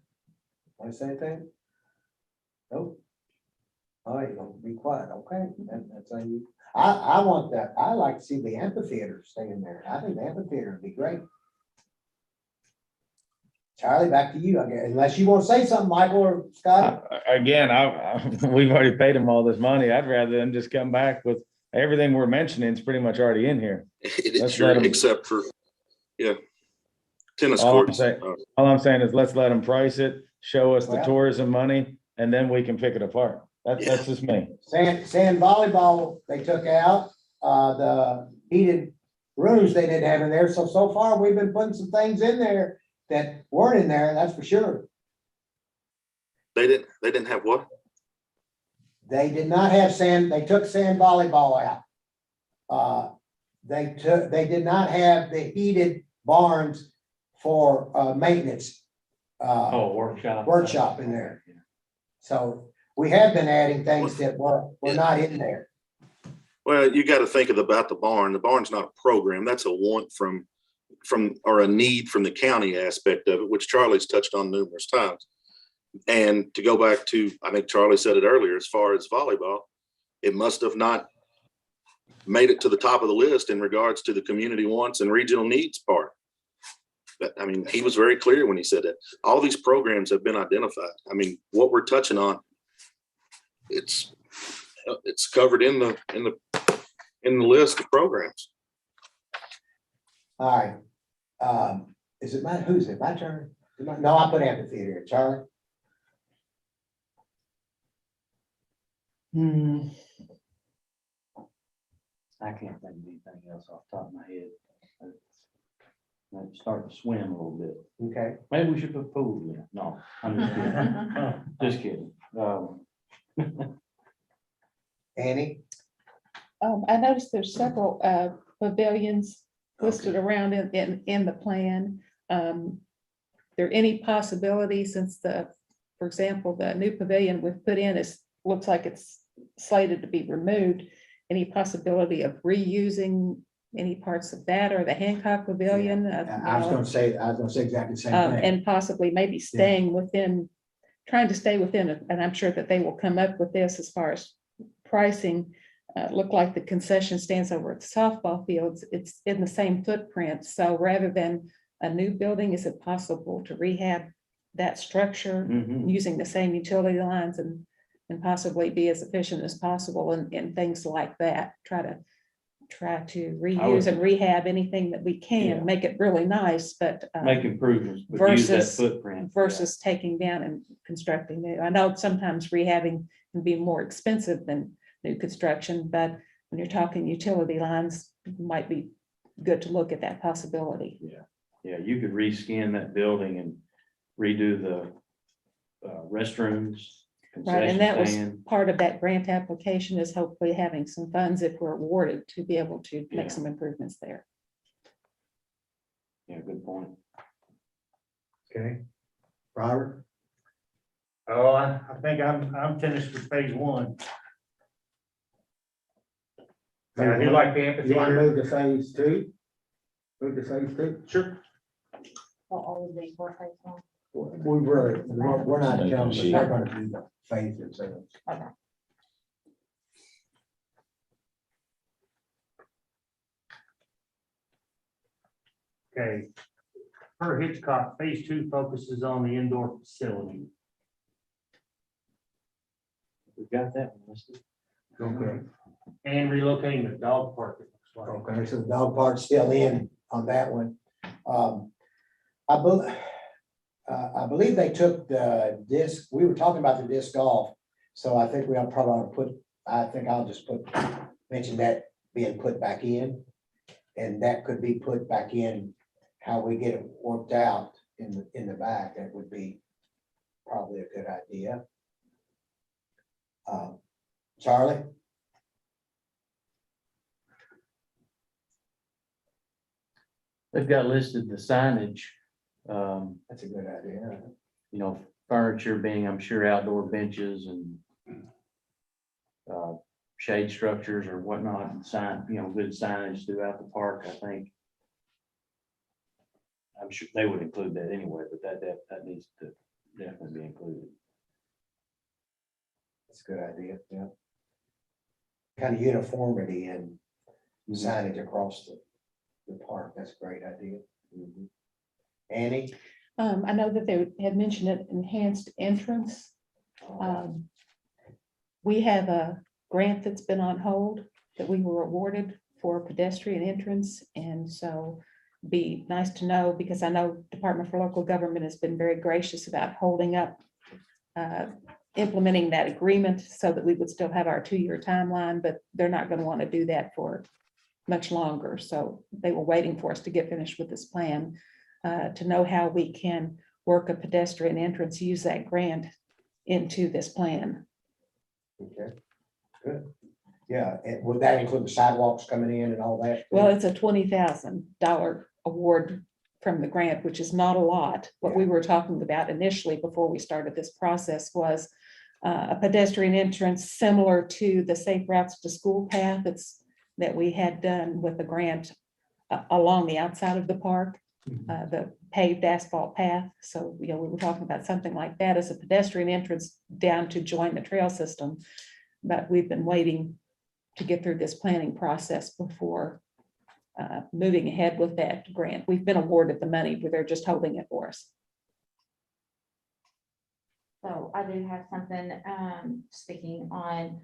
want to say anything? Nope. All right, you're gonna be quiet, okay? That's on you. I want that, I like to see the amphitheater staying there. I think the amphitheater would be great. Charlie, back to you, I guess, unless you want to say something, Michael or Scott. Again, we've already paid them all this money. I'd rather them just come back with everything we're mentioning is pretty much already in here. Let's Sure, let 'em- except for, yeah. Tennis All I'm courts. saying- All I'm saying is let's let them price it, show us the Well- tourism money, and then we can pick it apart. That's just me. Sand volleyball, they took out, the heated rooms they didn't have in there, so far, we've been putting some things in there that weren't in there, that's for sure. They didn't have what? They did not have sand, they took sand volleyball out. They did not have the heated barns for, maintenance. Workshop in there. So we have been adding things that were not in there. Well, you got to think about the barn. The barn's not a program. That's a want from, or a need from the county aspect of it, which Charlie's touched on numerous times. And to go back to, I think Charlie said it earlier, as far as volleyball, it must have not made it to the top of the list in regards to the community wants and regional needs part. But, I mean, he was very clear when he said that. All these programs have been identified. I mean, what we're touching on, it's covered in the list of programs. All right. Is it who's it? My turn? No, I put amphitheater. Charlie? I can't think of anything else off the top of my head. I'm starting to swim a little bit. Okay. Maybe we should put pool in. No, I'm just kidding. Just kidding. Annie? I noticed there's several pavilions listed around in the plan. There any possibility, since for example, the new pavilion we've put in looks like it's slated to be removed, any possibility of reusing any parts of that or the Hancock Pavilion? I was gonna say exactly the same thing. And possibly maybe trying to stay within, and I'm sure that they will come up with this as far as pricing. Look like the concession stands over at the softball fields. It's in the same footprint. So rather than a new building, is it possible to rehab that structure using the same utility lines and possibly be as efficient as possible and things like that? Try to reuse and rehab anything that we can, make it really nice, but Make improvements, but use that versus- footprint. versus taking down and constructing new. I know sometimes rehabbing can be more expensive than new construction, but when you're talking utility lines, it might be good to look at that possibility. Yeah, you could reskin that building and redo the restrooms. Right, and that was concession part of that grant application, is hopefully having some funds if we're awarded to be able to Yeah. make some improvements there. stand. Yeah, good point. Okay. Robert? Oh, I think I'm finished with phase one. I do like the You want to amphitheater. move to phase two? Move to phase two? Sure. All of these were phase one. We're not telling them, they're gonna do the phase themselves. Okay. Per Hitchcock, phase two focuses on the indoor facility. We got that one listed. Okay. And relocating the dog park. It looks like. Okay, so the dog park's still in on that one. I believe they took the disc, we were talking about the disc golf, so I think I'll just mention that being put back in. And that could be put back in, how we get it worked out in the back, that would be probably a good idea. Charlie? They've got listed the signage, That's a good idea. furniture being, I'm sure, outdoor benches and shade structures or whatnot, and good signage throughout the park, I think. I'm sure they would include that anyway, but that needs to definitely be included. That's a good idea, yeah. Kind of uniformity and signage across the park, that's a great idea. Annie? I know that they had mentioned an enhanced entrance. We have a grant that's been on hold that we were awarded for pedestrian entrance. And so be nice to know, because I know Department for Local Government has been very gracious about holding up implementing that agreement so that we would still have our 2-year timeline, but they're not going to want to do that for much longer. So they were waiting for us to get finished with this plan to know how we can work a pedestrian entrance, use that grant into this plan. Okay, good. Yeah, and would that include the sidewalks coming in and all that? Well, it's a $20,000 award from the grant, which is not a lot. What we were talking about initially before we started this process was a pedestrian entrance similar to the Safe Routes to School path that we had done with the grant along the outside of the park, the paved asphalt path. So, we were talking about something like that as a pedestrian entrance down to join the trail system. But we've been waiting to get through this planning process before moving ahead with that grant. We've been awarded the money, but they're just holding it for us. So I do have something, speaking on,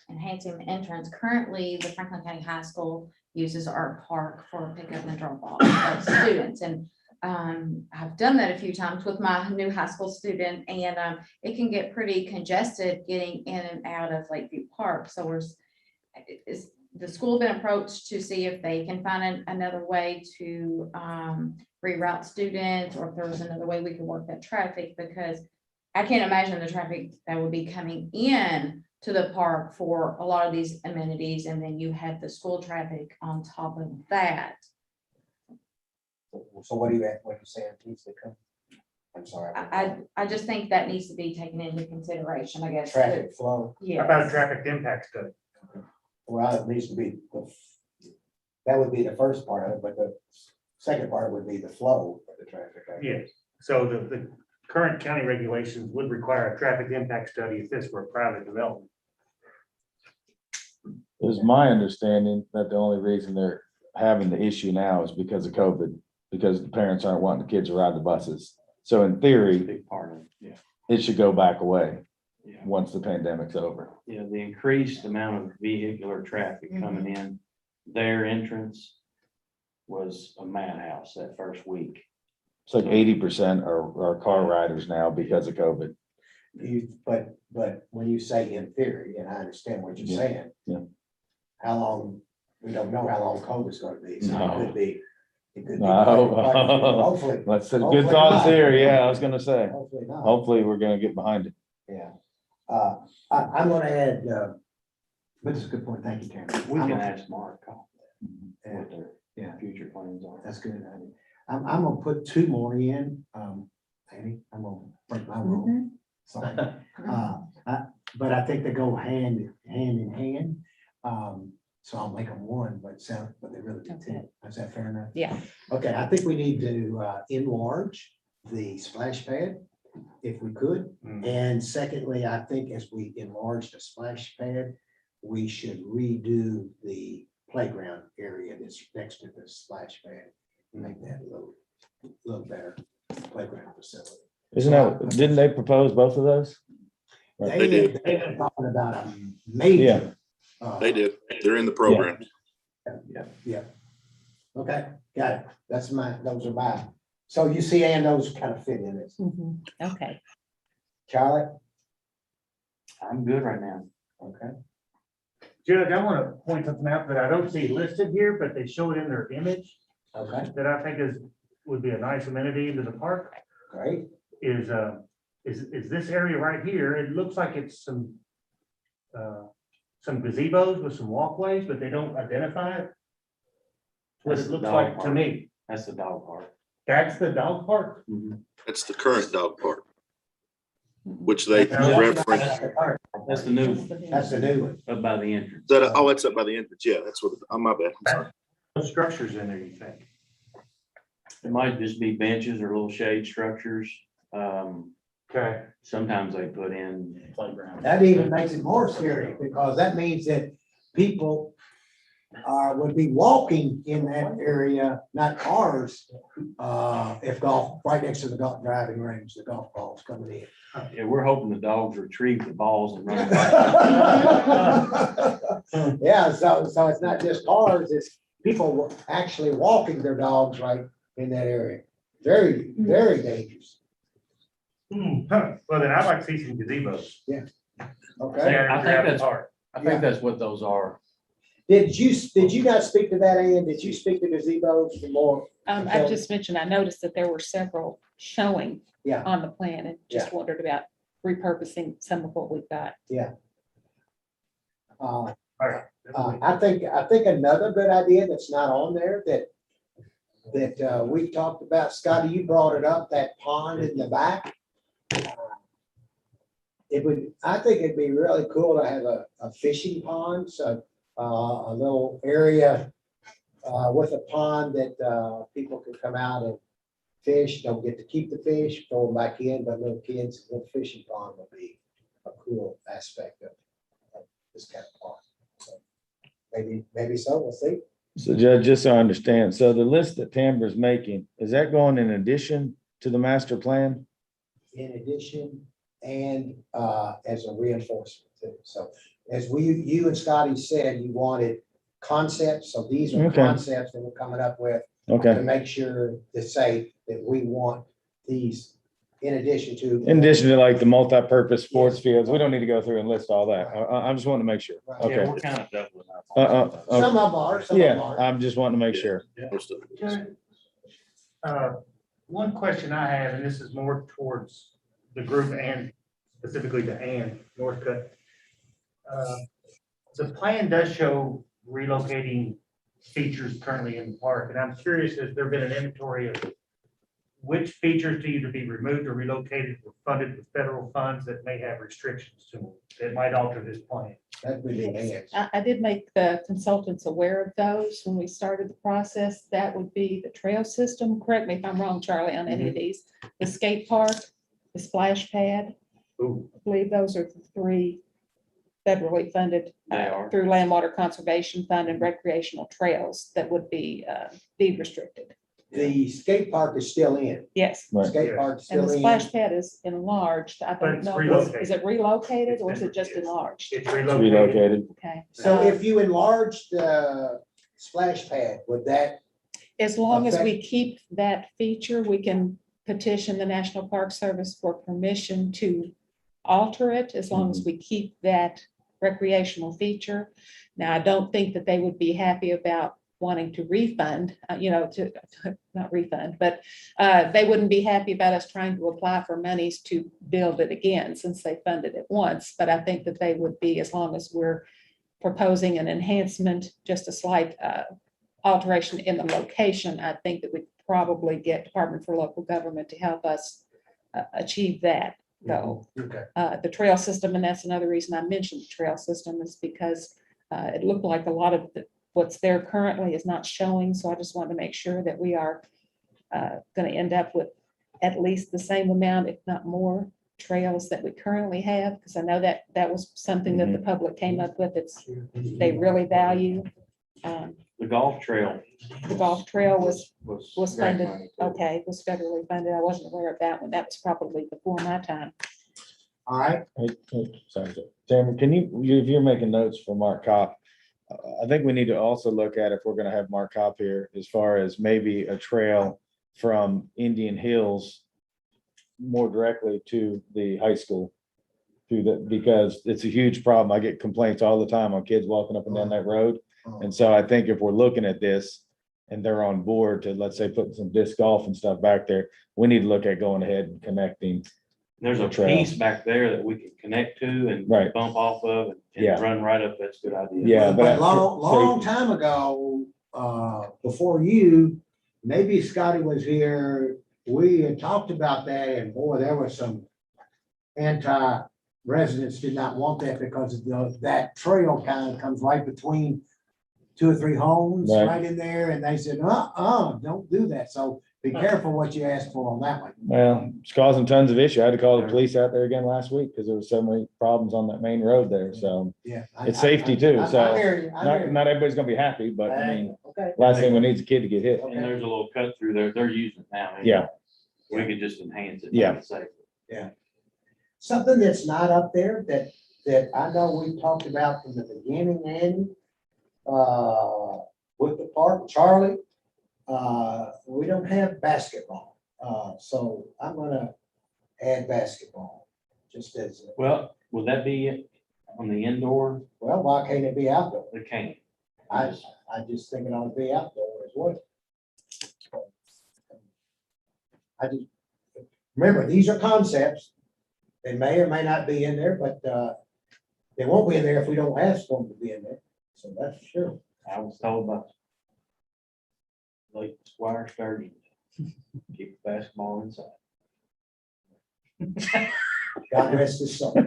enhancing the entrance. Currently, the Franklin County High School uses our park for pickup and drop off of students. And I've done that a few times with my new high school student, and it can get pretty congested getting in and out of Lakeview Park. So is the school been approached to see if they can find another way to reroute students, or if there was another way we could work that traffic? Because I can't imagine the traffic that would be coming in to the park for a lot of these amenities, and then you have the school traffic on top of that. So what do you saying needs to come? I'm sorry. I just think that needs to be taken into consideration, I guess. Traffic flow, How about a Yes. traffic impact study? well, it needs to be, that would be the first part of it, but the second part would be the flow of the traffic. I guess. Yes, so the current county regulations would require a traffic impact study if this were a private development. It was my understanding that the only reason they're having the issue now is because of COVID, because the parents aren't wanting the kids to ride the buses. So in theory, Big part of it, yeah. it should go back away Yeah. once the pandemic's over. Yeah, the increased amount of vehicular traffic coming in, their entrance was a madhouse that first week. It's like 80% are car riders now because of COVID. But when you say in theory, and I understand what you're Yeah, saying. yeah. How long, we don't know how long COVID's gonna be, so No. it could be. It could be No. hopefully, That's a Hopefully good thoughts not. here. Yeah, I was gonna say, hopefully not, hopefully we're gonna get behind it. yeah. I'm gonna add, but it's a good point, thank you, Tammy. We I'm can gonna- ask Mark Yeah, what their yeah. future plans are. That's good. I'm gonna put two more in, Amy, I'm gonna break my rule. Mhm. So, but I think they go hand in hand. So I'll make them one, but they really do Okay. 10. Is that fair enough? Yeah. Okay, I think we need to enlarge the splash pad if we could. And secondly, I think as we enlarge the splash pad, we should redo the playground area that's next to the splash pad. Make that a little better playground facility. Isn't that, didn't they propose both of those? Right. They did. They've been talking about a major. They did. They're in the program. Yeah. Okay, got it. Those are mine. So you see, Ann, those kind of fit in this. Mhm. Okay. Charlie? I'm good right now. Okay. Judge, I want to point something out that I don't see listed here, but they show it in their image Okay, that I think would be a nice amenity into the park. great. Is this area right here. It looks like it's some gazebos with some walkways, but they don't identify it. What That's it the looks dog like to park. me. That's the dog park. That's the dog park. That's the current dog park, Mhm. which they reference. That's the new one, That's the new one. up by the entrance. Oh, that's up by the entrance. Yeah, that's what, oh, my bad. I'm sorry. No structures in there, you think? It might just be benches or little shade structures. Okay. Sometimes they put in playground. That even makes it more scary because that means that people would be walking in that area, not cars. If golf, right next to the golf driving range, the golf balls coming in. Yeah, we're hoping the dogs retrieve the balls and run. Yeah, so it's not just cars, it's people actually walking their dogs right in that area. Very, very dangerous. Well, then I'd like to see some gazebos. Okay. there I think throughout the that's- park. I think that's what those are. Did you not speak to that, Ann? Did you speak to gazebos for more? I just mentioned, I noticed that there were several showing Yeah. on the plan and just wondered about repurposing some of what we've got. Uh, All right. I think another good idea that's not on there that we talked about, Scotty, you brought it up, that pond in the back. I think it'd be really cool to have a fishing pond, so a little area with a pond that people could come out and fish, don't get to keep the fish, throw them back in, but little kids, a little fishing pond would be a cool aspect of this kind of pond. So maybe so, we'll see. So Judge, just so I understand, so the list that Tambra's making, is that going in addition to the master plan? In addition, and as a reinforcement too. So as you and Scotty said, you wanted concepts, so these are Okay. concepts that we're coming up with Okay, to make sure to say that we want these in addition to. in addition to like the multi-purpose sports fields, we don't need to go through and list all that. I just want to make sure. Right. Yeah, Okay. we're kind of doubling up. Some of them are, some of them Yeah, aren't. I'm just wanting to make sure. Most of it. One question I have, and this is more towards the group and specifically to Ann Northcutt. The plan does show relocating features currently in the park, and I'm curious, has there been an inventory of which features to either be removed or relocated or funded with federal funds that may have restrictions to them, that might alter this plan? That would be an answer. I did make the consultants aware of those when we started the process. That would be the trail system. Correct me if I'm wrong, Charlie, on any of these. The skate park, the splash pad. Ooh. I believe those are the three federally funded They are. through Land Water Conservation Fund and recreational trails that would be deed restricted. The skate park is still in. Yes. Right. Skate park is And still the in. splash pad is enlarged. I But don't it's know. relocated. Is it relocated It's or is been- it just yes. enlarged? It's It's relocated. relocated. Okay. So if you enlarge the splash pad, would that, As long as we affect- keep that feature, we can petition the National Park Service for permission to alter it, as long as we keep that recreational feature. Now, I don't think that they would be happy about wanting to refund, not refund, but they wouldn't be happy about us trying to apply for monies to build it again, since they funded it once. But I think that they would be, as long as we're proposing an enhancement, just a slight alteration in the location, I think that we'd probably get Department for Local Government to help us achieve that goal. okay, The trail system, and that's another reason I mentioned the trail system, is because it looked like a lot of what's there currently is not showing. So I just want to make sure that we are going to end up with at least the same amount, if not more, trails that we currently have, because I know that that was something that the public came up with. They really value. The golf trail The golf trail was was. grant funded, money, too. okay, was federally funded. I wasn't aware of that one. That was probably before my time. all right. Sorry, Chairman, can if you're making notes for Mark Kopp, I think we need to also look at, if we're gonna have Mark Kopp here, as far as maybe a trail from Indian Hills more directly to the high school. Because it's a huge problem. I get complaints all the time on kids walking up and down that road. And so I think if we're looking at this and they're on board to, let's say, putting some disc golf and stuff back there, we need to look at going ahead and connecting. There's a Trail. piece back there that we can connect to and Right. bump off of Yeah. and run right up. That's a good idea. Yeah, But but long time ago, before you, maybe Scotty was here, we had talked about that, and boy, there was some anti-residents did not want that because that trail kind of comes right between 2 or 3 homes Right. right in there, and they said, don't do that. So be careful what you ask for on that one. Well, it's causing tons of issue. I had to call the police out there again last week because there was so many problems on that main road there. So Yeah. It's safety too, so I hear you, I hear you. not everybody's gonna be happy, but I mean, Okay. last thing we need is a kid to get hit. And there's a little cut through there. They're using it now. anyway. Yeah. We could just enhance it. Yeah. make it safer. Something that's not up there that I know we talked about from the beginning, Andy, with the park, Charlie, we don't have basketball. So I'm gonna add basketball, just as, Well, would that be on the indoor? well, why can't it be outdoor? It can't. I just think it ought to be outdoor as well. I just, remember, these are concepts. They may or may not be in there, but they won't be in there if we don't ask them to be in there. So that's for sure. I was told about Lake Squire Sturgeon. Keep the basketball inside. God rest his soul.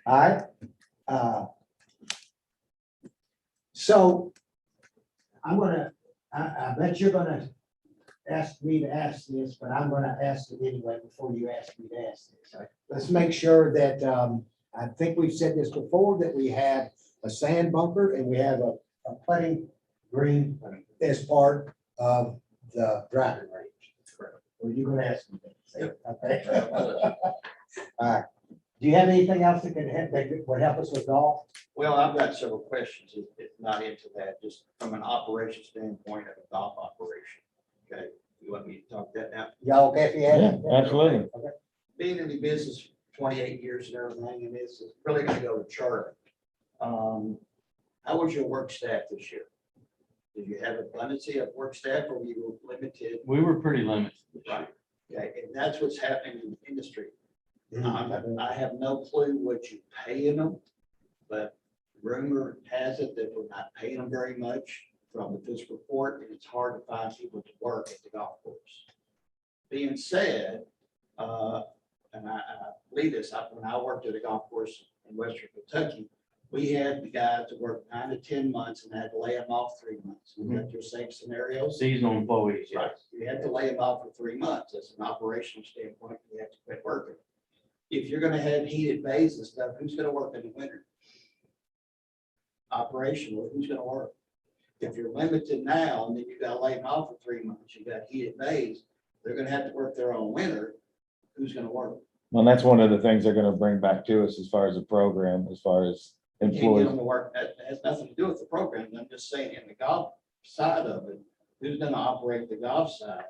All right. So I'm gonna, I bet you're gonna ask me to ask this, but I'm gonna ask it anyway before you ask me to ask this. Let's make sure that, I think we've said this before, that we have a sand bunker and we have a putting green as part of the driving range. Were you gonna ask me? Okay. All right. Do you have anything else that would help us with golf? Well, I've got several questions, if not into that, just from an operation standpoint of a golf operation. Okay, you want me to talk that now? Y'all okay if you have? Yeah, absolutely. Okay. Being in the business 28 years and everything, and it's really gonna go to charter. How was your work staff this year? Did you have abundance of work staff, or were you limited? We were pretty limited. Right. Okay, and that's what's happening in the industry. Mhm. I have no clue what you're paying them, but rumor has it that we're not paying them very much from the fiscal report, and it's hard to find people to work at the golf course. Being said, and I believe this, when I worked at a golf course in Western Kentucky, we had the guys that worked 9 to 10 months and had to lay them off 3 months. Is that your same scenario? Seasonal employees, Right, yes. you had to lay them off for 3 months. That's an operational standpoint. You have to quit working. If you're gonna have heated bays and stuff, who's gonna work in the winter? Operational, who's gonna work? If you're limited now and then you gotta lay them off for 3 months, you got heated bays, they're gonna have to work their own winter. Who's gonna work? Well, that's one of the things they're gonna bring back to us as far as the program, as far as You can't get employees. them to work. That has nothing to do with the program. I'm just saying in the golf side of it, who's gonna operate the golf side?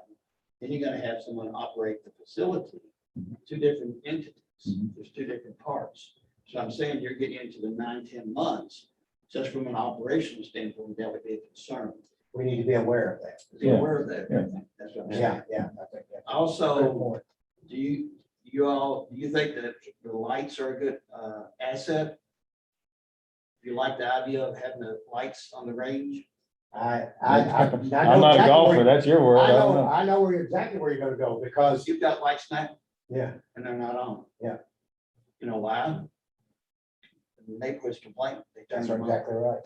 Then you're gonna have someone operate the facility, two different entities. Mhm. There's two different parts. So I'm saying you're getting into the 9, 10 months, just from an operational standpoint, that would be a concern. We need to be aware of that. Be aware of that. Yeah. That's what I'm saying. Yeah. I think that's a good Also, point. do you think that the lights are a good asset? Do you like the idea of having the lights on the range? I I'm know not a exactly golfer, where- that's your word. I I don't know, know. I know exactly where you're gonna go because, You've got lights now yeah, and they're not on. Yeah. You know why? The neighborhood's complaining. They turn that's them on. exactly right.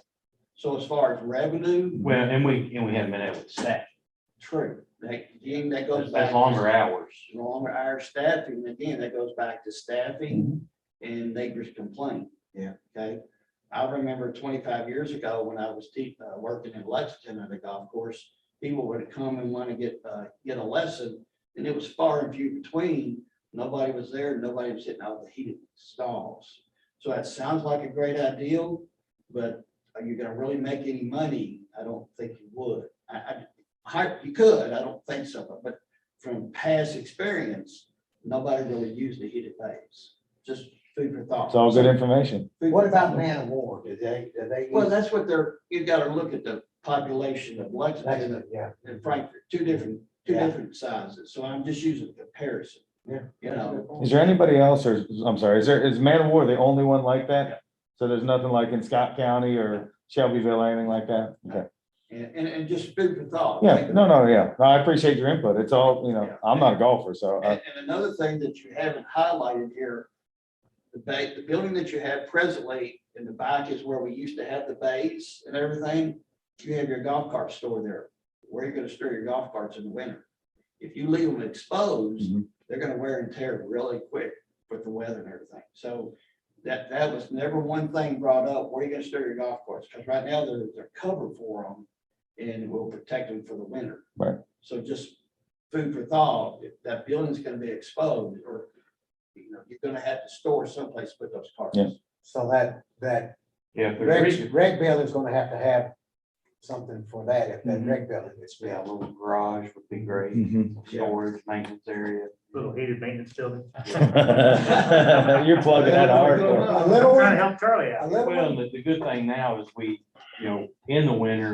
So as far as revenue, Well, and we haven't been able to staff. true. Again, that goes back. That's longer hours. Longer hour staffing. Again, that goes back to staffing and neighbors complain. Yeah. Okay. I remember 25 years ago when I was working in Lexington at a golf course, people would come and want to get a lesson, and it was far and few between. Nobody was there. Nobody was hitting out the heated stalls. So that sounds like a great idea, but are you going to really make any money? I don't think you would. You could. I don't think so. But from past experience, nobody really used the heated bays. Just food for thought. It's all good information. Food What for about thought. man of war? Do they? Well, that's what you got to look at the population of Lexington That's, yeah. and Frankfurt, two Yeah. different sizes. So I'm just using a comparison. Yeah. You know, Is there anybody else, or, I'm sorry, is Man of War the only one like that? So there's nothing like in Scott County or Shelbyville, anything like that? Okay. and just food for thought. Yeah, no, yeah. No, I appreciate your input. It's all, I'm not a golfer, so. And another thing that you haven't highlighted here, the building that you have presently in the back is where we used to have the bays and everything. You have your golf cart store there. Where are you gonna store your golf carts in the winter? If you leave them exposed, Mhm. they're gonna wear and tear really quick with the weather and everything. So that was never one thing brought up. Where are you gonna store your golf carts? Because right now they're covered for them and will protect them for the winter. Right. So just food for thought, if that building's gonna be exposed, or, you're gonna have to store someplace to put those carts. Yeah. So that Yeah, if there's rec building's gonna have to have something for that if that Mhm. rec building gets yeah, a built. little garage would be great, Mhm. storage, maintenance area. Little heated maintenance building. You're plugging that hard. A I'm little trying to one, help Charlie a out. little Well, one. the good thing now is we, in the winter,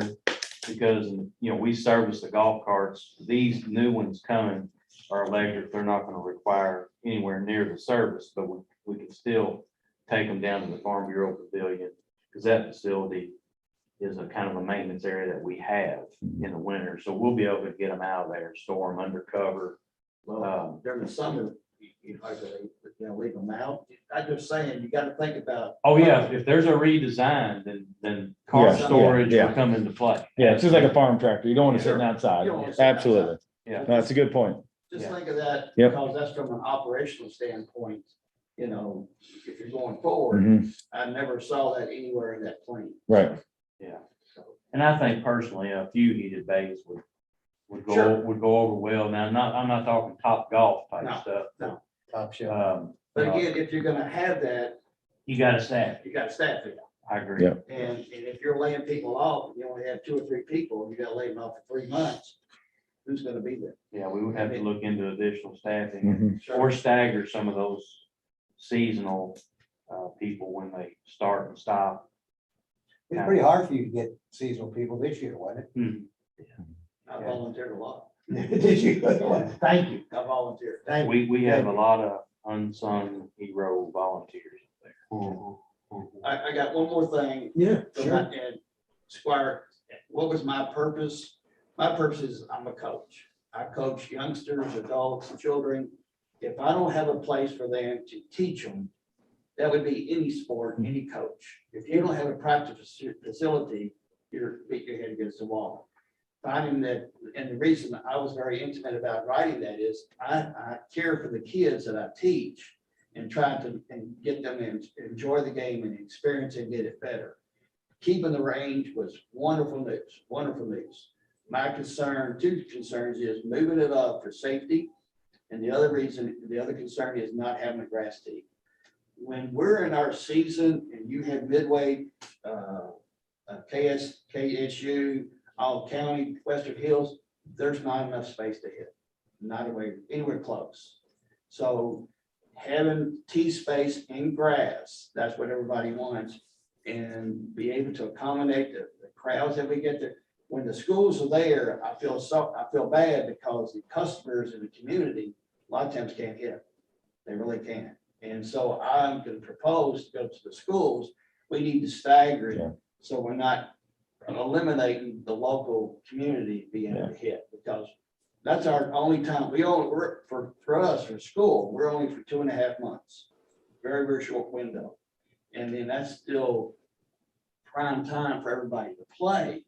because, we service the golf carts, these new ones coming are electric, they're not gonna require anywhere near the service, but we can still take them down to the Farm Bureau Pavilion, because that facility is a kind of a maintenance area that we have in the winter, so we'll be able to get them out of there, store them under cover. Well, during the summer, leave them out. I'm just saying, you gotta think about. Oh, yeah, if there's a redesign, then car Yeah, storage yeah. will come into play. Yeah, it's just like a farm tractor. You don't want to sit outside. You don't wanna sit outside. Absolutely. Yeah. No, that's a good point. Just Yeah. think of that, Yep. because that's from an operational standpoint, if you're going forward, Mhm. I never saw that anywhere in that plan. Right. Yeah. So, And I think personally, a few heated bays would Sure. go over well. Now, I'm not talking top golf type No, stuff. no. Top shelf. But again, if you're gonna have that, You gotta staff. you gotta staff it. I agree. Yeah. And if you're laying people off, you only have 2 or 3 people, and you gotta lay them off for 3 months, who's gonna be there? Yeah, we would have to look into additional staffing Mhm. or stagger some of those seasonal people when they start and stop. It's pretty hard for you to get seasonal people this year, wasn't I volunteered a lot. it? Did you? Thank you. I volunteered. Thank you. We have a lot of unsung hero volunteers there. I got one more thing. Yeah, So sure. that- and Squire, what was my purpose? My purpose is I'm a coach. I coach youngsters, adults, children. If I don't have a place for them to teach them, that would be any sport, any coach. If you don't have a practice facility, you're beating your head against the wall. Finding that, and the reason I was very intimate about writing that is I care for the kids that I teach and try to and get them to enjoy the game and experience and get it better. Keeping the range was wonderful news, wonderful news. My concern, 2 concerns is moving it up for safety. And the other concern is not having a grass tee. When we're in our season and you have Midway, KSU, all county, Western Hills, there's not enough space to hit, not anywhere close. So having tee space and grass, that's what everybody wants, and be able to accommodate the crowds that we get there. When the schools are there, I feel bad because the customers in the community, a lot of times can't hit. They really can't. And so I'm going to propose to go to the schools, we need to stagger Yeah. it, so we're not eliminating the local community being able to hit, because that's our only time. We only work for us, for school, we're only for 2.5 months. Very, very short window. And then that's still prime time for everybody to play,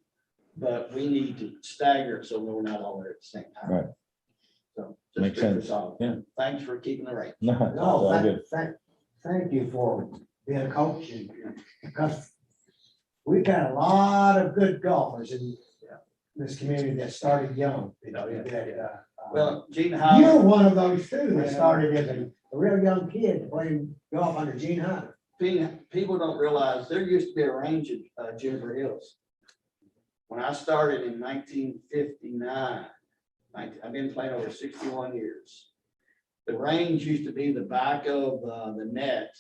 but we need to stagger it so we're not all there at the same time. Right. So. Makes just food for sense. thought. Yeah. Thanks for keeping the rate. No, it's No, all good. thank you for being a coach, and because we've got a lot of good golfers in this community that started young. Well, Gene You're Howard, one of those too that started as a real young kid playing golf under Gene Hunter. people don't realize there used to be a range at Juniper Hills. When I started in 1959, I've been playing over 61 years. The range used to be the back of the net,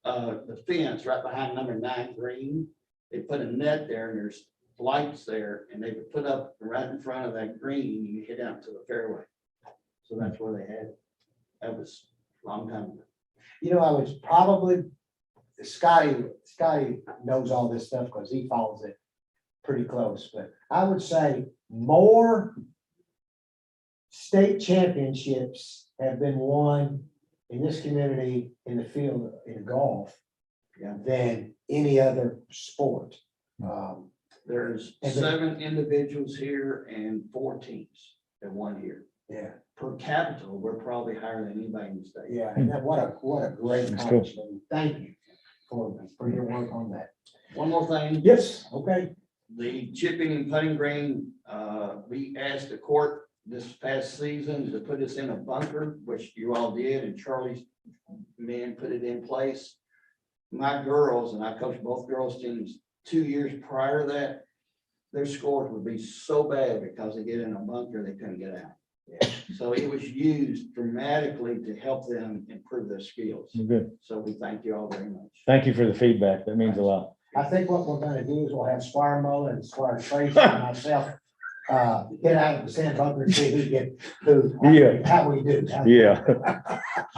the fence right behind number 9 green. They put a net there and there's lights there, and they would put up right in front of that green, you hit out to the fairway. So that's where they had it. That was a long time ago. You know, I was probably, Scotty knows all this stuff because he follows it pretty close, but I would say more state championships have been won in this community in the field in golf than any other sport. There's And then- 7 individuals here and 4 teams that won here. Yeah, Per capita, we're probably higher than anybody in the state. yeah, and that, what a great That's cool. accomplishment. Thank you for your work on that. One more thing, Yes, okay. the chipping and putting green, we asked the court this past season to put us in a bunker, which you all did, and Charlie's men put it in place. My girls, and I coached both girls teams 2 years prior to that, their scores would be so bad because they get in a bunker, they couldn't get out. So it was used dramatically to help them improve their skills. Good. So we thank you all very much. Thank you for the feedback. That means a lot. I think what we're gonna do is we'll have Squire Muller and Squire Tracy and myself, get out of the sand bunker and see Yeah. how we do. Yeah.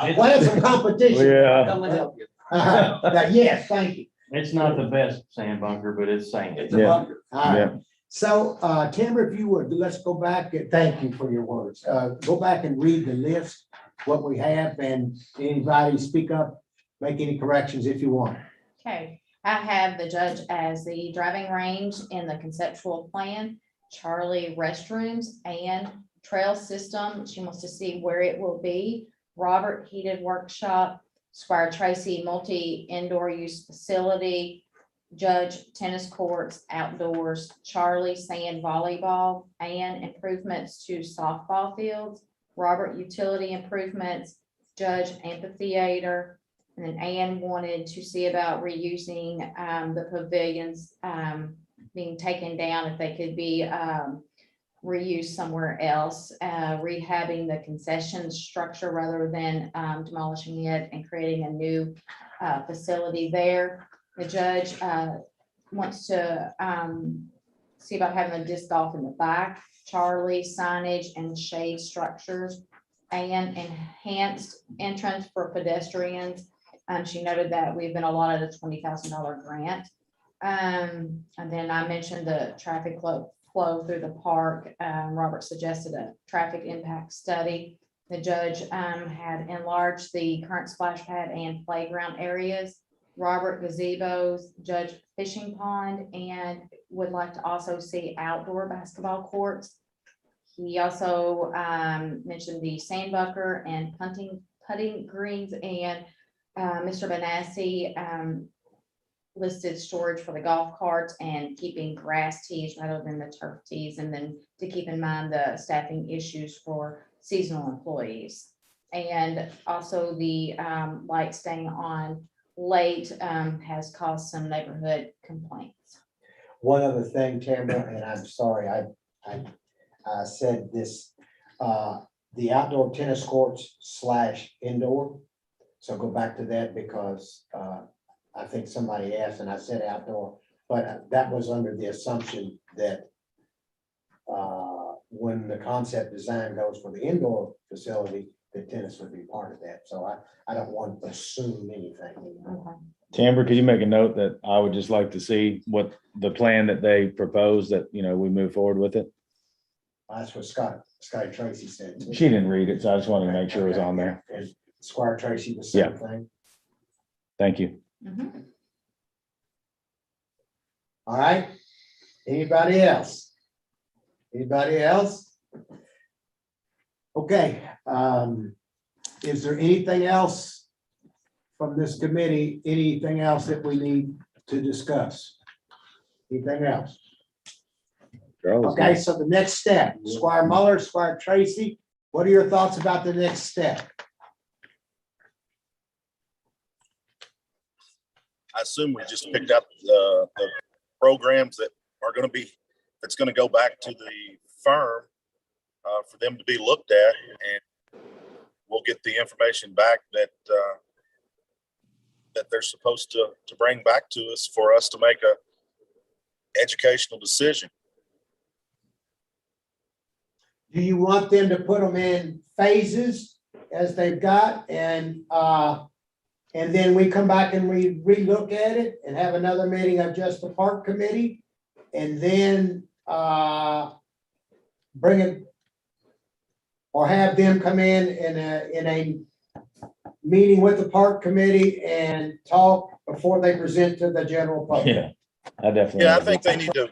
We'll have some competition. Yeah. Come and help you. Yes, thank you. It's not the best sand bunker, but it's sand. It's a Yeah. bunker. All right. Yeah. So, Tamara, if you would, let's go back and thank you for your words. Go back and read the list, what we have, and anybody speak up, make any corrections if you want. Okay, I have the judge as the driving range in the conceptual plan, Charlie restrooms and trail system. She wants to see where it will be. Robert heated workshop, Squire Tracy multi indoor use facility, Judge tennis courts, outdoors, Charlie sand volleyball, and improvements to softball fields, Robert utility improvements, Judge amphitheater. And then Ann wanted to see about reusing the pavilions being taken down, if they could be reused somewhere else, rehabbing the concession structure rather than demolishing it and creating a new facility there. The judge wants to see about having a disc golf in the back, Charlie signage and shade structures, and enhanced entrance for pedestrians. She noted that we've been allotted a $20,000 grant. And then I mentioned the traffic flow through the park. Robert suggested a traffic impact study. The judge had enlarged the current splash pad and playground areas, Robert gazebos, Judge fishing pond, and would like to also see outdoor basketball courts. He also mentioned the sandbucker and putting greens, and Mr. Benassi listed storage for the golf carts and keeping grass tees rather than the turf tees, and then to keep in mind the staffing issues for seasonal employees. And also the light staying on late has caused some neighborhood complaints. One other thing, Tamara, and I'm sorry, I said this, the outdoor tennis courts / indoor. So go back to that because I think somebody asked and I said outdoor, but that was under the assumption that when the concept design goes for the indoor facility, the tennis would be part of that. So I don't want to assume anything. Okay. Tamber, could you make a note that I would just like to see what the plan that they propose, that, you know, we move forward with it? That's what Scotty Tracy said. too. She didn't read it, so I just wanted to make sure it was on there. And Squire Tracy, the same thing. Thank you. Mhm. All right. Anybody else? Anybody else? Okay. Is there anything else from this committee? Anything else that we need to discuss? Anything else? Okay, so the next step, Squire Muller, Squire Tracy, what are your thoughts about the next step? I assume we just picked up the programs that are going to be, that's going to go back to the firm for them to be looked at, and we'll get the information back that that they're supposed to bring back to us for us to make a educational decision. Do you want them to put them in phases as they've got, and then we come back and we relook at it and have another meeting of just the park committee, and then bring it or have them come in a meeting with the park committee and talk before they present to the general public? Yeah, I definitely. Yeah, I think they need to,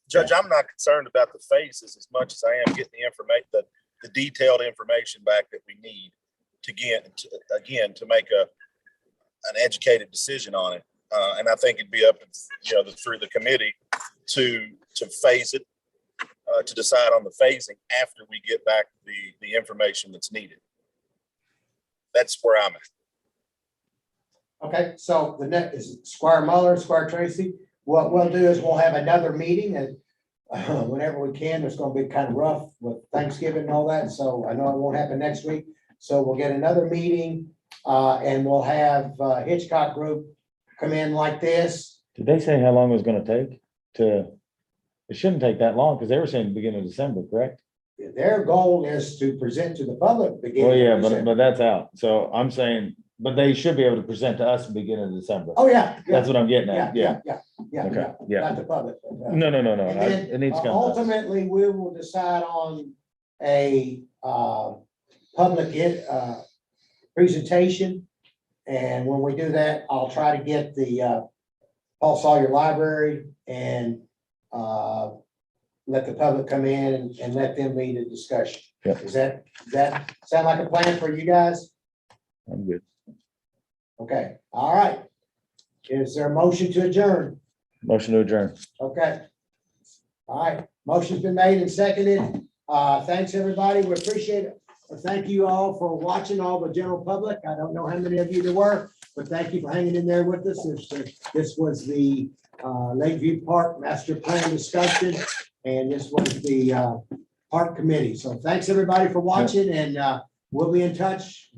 Judge, I'm not concerned about the phases as much as I am getting the information, the detailed information back that we need to get, to make an educated decision on it. And I think it'd be up, through the committee to phase it, to decide on the phasing after we get back the information that's needed. That's where I'm at. Okay, so the next is Squire Muller, Squire Tracy. What we'll do is we'll have another meeting, and whenever we can. It's gonna be kind of rough with Thanksgiving and all that, so I know it won't happen next week. So we'll get another meeting, and we'll have Hitchcock Group come in like this. Did they say how long it was gonna take to, it shouldn't take that long, because they were saying beginning of December, correct? Their goal is to present to the public beginning. Well, yeah, of but December. that's out. So I'm saying, but they should be able to present to us beginning of December. Oh, yeah. That's what I'm getting Yeah, at. yeah, Yeah. yeah, yeah, Okay, yeah, yeah. not the public. but, No. And then, It needs to come. to us. ultimately, we will decide on a public presentation. And when we do that, I'll try to get the Paul Sawyer Library and let the public come in and let them lead a discussion. Yep. Does that sound like a plan for you guys? I'm good. Okay, all right. Is there a motion to adjourn? Motion to adjourn. Okay. All right, motion's been made and seconded. Thanks, everybody. We appreciate it. Thank you all for watching, all the general public. I don't know how many of you there were, but thank you for hanging in there with us. This was the Lakeview Park Master Plan discussion, and this was the Park Committee. So thanks, everybody, for watching, and we'll be in touch.